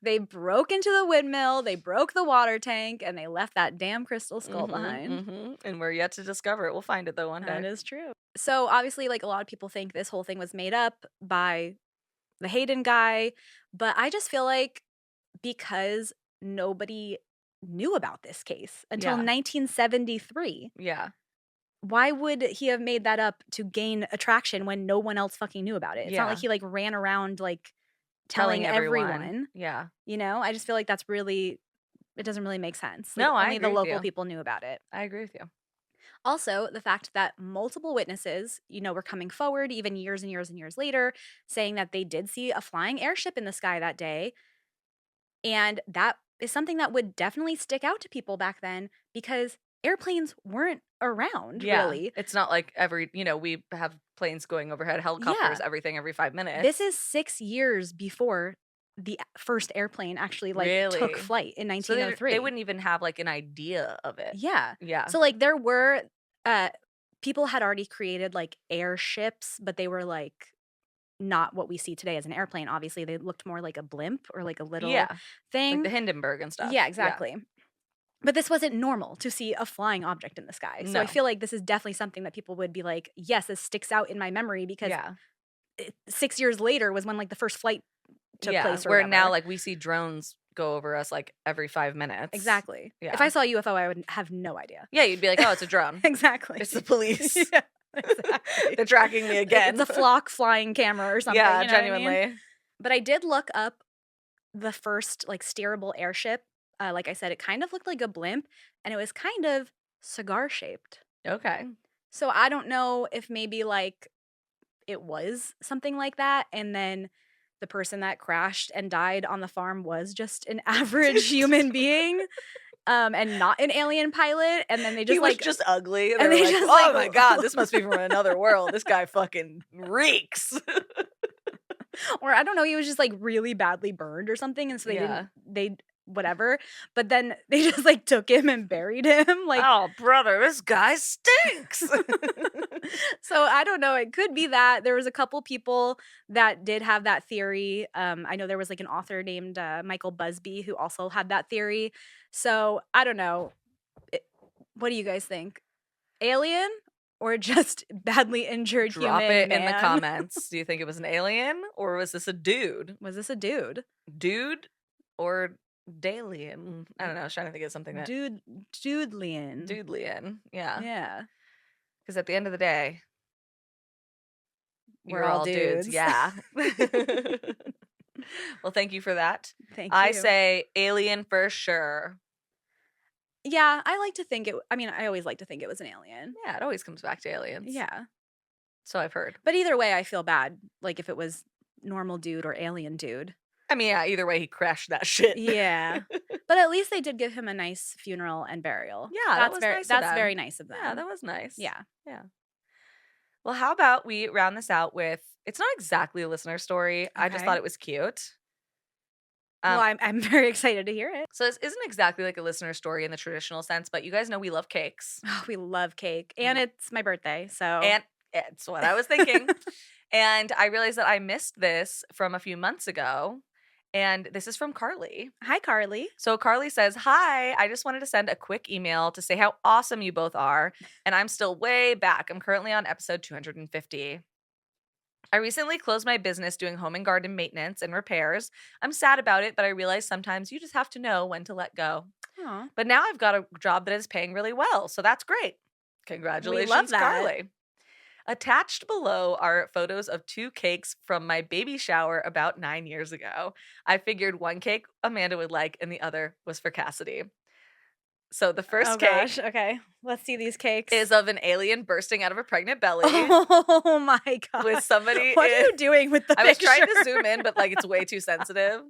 they broke into the windmill, they broke the water tank, and they left that damn crystal skull behind. And we're yet to discover it. We'll find it though one day. That is true. So obviously, like a lot of people think this whole thing was made up by the Hayden guy, but I just feel like because nobody knew about this case until Yeah. 1973. Yeah. Why would he have made that up to gain attraction when no one else fucking knew about it? It's not like Yeah. he like ran around like telling everyone. Yeah. You know, I just feel like that's really, it doesn't really make sense. Like, No, I only the agree with local you. people knew about it. I agree with you. Also, the fact that multiple witnesses, were coming forward even years and years and years later, saying that they did see a flying airship in the sky that day. And that is something that would definitely stick out to people back then because airplanes weren't around, really. It's not like we have planes going overhead, helicopters, everything every 5 minutes. This is 6 years before the first airplane actually took Really? flight in So 1903. they wouldn't even have like an idea of it. Yeah. Yeah. So like there were people had already created like airships, but they were like not what we see today as an airplane. Obviously, they looked more like a blimp or like a little thing. Like the Hindenburg and stuff. Yeah, exactly. But this wasn't normal to see a flying object in the sky. So I No. feel like this is definitely something that people would be like, yes, this sticks out in my memory because 6 years later was when like the first flight took place or where whatever. now like we see drones go over us like every 5 minutes. Exactly. Yeah. If I saw a UFO, I would have no idea. Yeah, you'd be like, oh, it's a drone. Exactly. It's the police. Yeah, exactly. They're tracking me again. It's a flock flying camera or something. Yeah, you know what I genuinely. mean? But I did look up the first like steerable airship. Like I said, it kind of looked like a blimp and it was kind of cigar shaped. Okay. So I don't know if maybe like it was something like that. And then the person that crashed and died on the farm was just an average human being. And not an alien pilot, and then they just he was like just ugly, and and they they just, like, oh like- my god, this must be from another world. This guy fucking reeks. or I don't know, he was just like really badly burned or something, and so they whatever. But then they just like took him and buried him. Like, oh brother, this guy stinks. so I don't know. It could be that there was a couple people that did have that theory. I know there was like an author named Michael Busby who also had that theory. So I don't know. What do you guys think? Alien or just badly injured Drop human it in the man? comments. Do you think it was an alien or was this a dude? Was this a dude? Dude or Dalian? I don't know. I was trying to think of something that Dudelian. Dudelian. Yeah. Yeah. Because at the end of the day, We're you're all dudes. Yeah. Well, thank you for that. Thank you. I say alien for sure. Yeah, I like to think it. I mean, I always like to think it was an alien. Yeah, it always comes back to aliens. Yeah. So I've heard. But either way, I feel bad. Like if it was normal dude or alien dude. I mean, yeah, either way, he crashed that shit. Yeah. But at least they did give him a nice funeral and burial. Yeah, that was nice of That's them. very nice of them. Yeah, that was nice. Yeah. Yeah. Well, how about we round this out with, it's not exactly a listener story. I just Okay. thought it was cute. Well, I'm very excited to hear it. So this isn't exactly like a listener story in the traditional sense, but you guys know we love cakes. Oh, we love cake. And it's my birthday, so. And it's what I was thinking. And I realized that I missed this from a few months ago. And this is from Carly. Hi, Carly. So Carly says, hi, I just wanted to send a quick email to say how awesome you both are. And I'm still way back. I'm currently on episode 250. I recently closed my business doing home and garden maintenance and repairs. I'm sad about it, but I realize sometimes you just have to know when to let go. Aw. But now I've got a job that is paying really well, so that's great. Congratulations, that. Carly. Attached below are photos of 2 cakes from my baby shower about 9 years ago. I figured one cake Amanda would like and the other was for Cassidy. So the first cake Gosh. Okay. Let's see these cakes. is of an alien bursting out of a pregnant belly Oh my god. with somebody What are you doing with the I was picture? trying to zoom in, but like it's way too sensitive.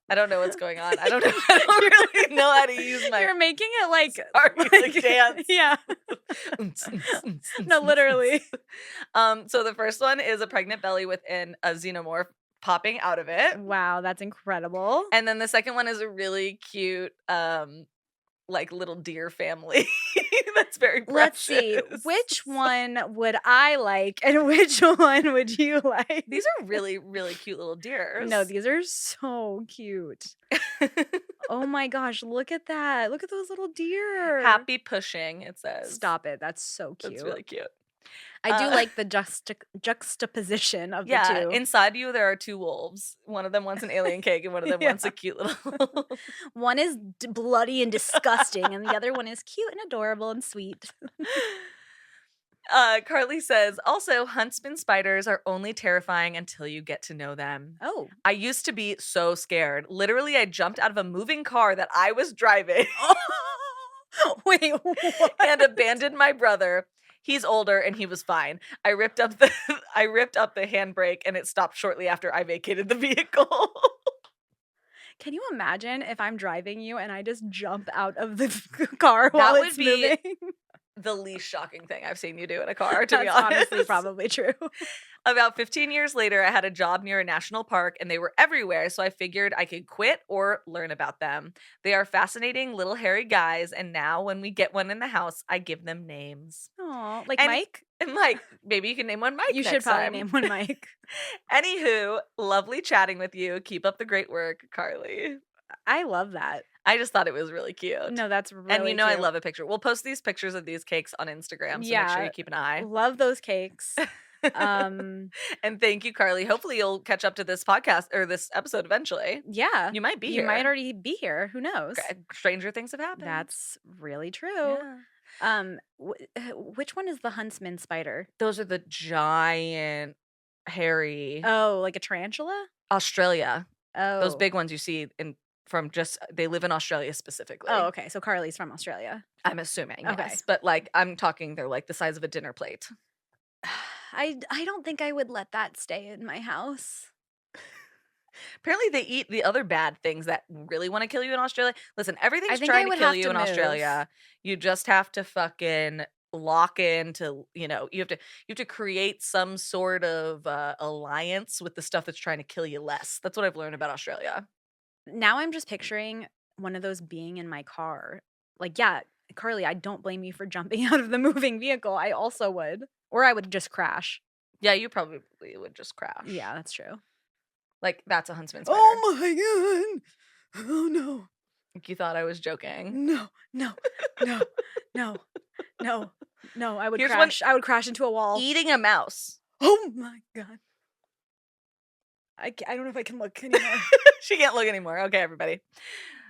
I don't know what's going on. I don't know. I don't really know how to use my You're making it like like dance. Yeah. No, literally. So the first one is a pregnant belly within a xenomorph popping out of it. Wow, that's incredible. And then the second one is a really cute like little deer family. That's very precious. Let's see. Which one would I like and which one would you like? These are really, really cute little deers. No, these are so cute. Oh my gosh, look at that. Look at those little deer. Happy pushing, it says. Stop it. That's so cute. That's really cute. I do like the juxtaposition of the two. Inside you there are two wolves. One of them wants an alien cake and one of them wants a cute little One is bloody and disgusting and the other one is cute and adorable and sweet. Carly says, also, huntsman spiders are only terrifying until you get to know them. Oh. I used to be so scared. Literally, I jumped out of a moving car that I was driving. Wait, what? And abandoned my brother. He's older and he was fine. I ripped up the handbrake and it stopped shortly after I vacated the vehicle. Can you imagine if I'm driving you and I just jump out of the car while it's moving? The least shocking thing I've seen you do in a car, to be honest. That's honestly probably true. About 15 years later, I had a job near a national park and they were everywhere, so I figured I could quit or learn about them. They are fascinating little hairy guys, and now when we get one in the house, I give them names. Oh, like Mike? And Mike. Maybe you can name one Mike. You should probably name one Mike. Anywho, lovely chatting with you. Keep up the great work, Carly. I love that. I just thought it was really cute. No, that's really And you know cute. I love a picture. We'll post these pictures of these cakes on Instagram, so make sure you keep an eye. Love those cakes. And thank you, Carly. Hopefully you'll catch up to this podcast or this episode eventually. Yeah. You might be here. You might already be here. Who knows? Stranger things have happened. That's really true. Yeah. Which one is the huntsman spider? Those are the giant, hairy. Oh, like a tarantula? Australia. Oh. Those big ones you see they live in Australia specifically. Oh, okay. So Carly's from Australia. I'm assuming. Okay. Yes. But like I'm talking they're like the size of a dinner plate. I don't think I would let that stay in my house. Apparently they eat the other bad things that really want to kill you in Australia. Listen, everything's trying to kill you in Australia. You just have to fucking lock into, you have to create some sort of alliance with the stuff that's trying to kill you less. That's what I've learned about Australia. Now I'm just picturing one of those being in my car. Like, yeah, Carly, I don't blame you for jumping out of the moving vehicle. I also would. Or I would just crash. Yeah, you probably would just crash. Yeah, that's true. Like, that's a huntsman spider. Oh my god. Oh no. You thought I was joking. No. I would crash. I would crash into a wall. Eating a mouse. Oh my god. I don't know if I can look anymore. She can't look anymore. Okay, everybody.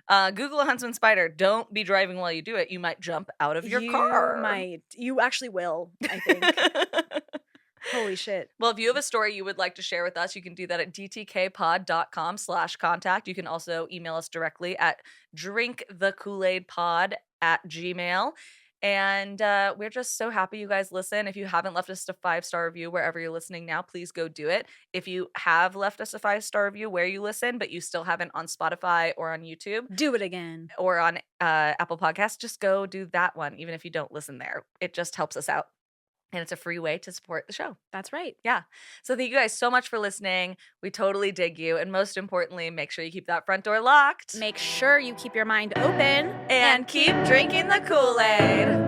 Google a huntsman spider. Don't be driving while you do it. You might jump out of your car. You might. You actually will, I think. Holy shit. Well, if you have a story you would like to share with us, you can do that at dtkpod.com/contact. You can also email us directly at drinkthekoolaidpod@gmail.com. And we're just so happy you guys listen. If you haven't left us a 5-star review wherever you're listening now, please go do it. If you have left us a 5-star review where you listen, but you still haven't on Spotify or on YouTube, do it again. Or on Apple Podcasts, just go do that one, even if you don't listen there. It just helps us out. And it's a free way to support the show. That's right. Yeah. So thank you guys so much for listening. We totally dig you. And most importantly, make sure you keep that front door locked. Make sure you keep your mind open. And keep drinking the Kool-Aid.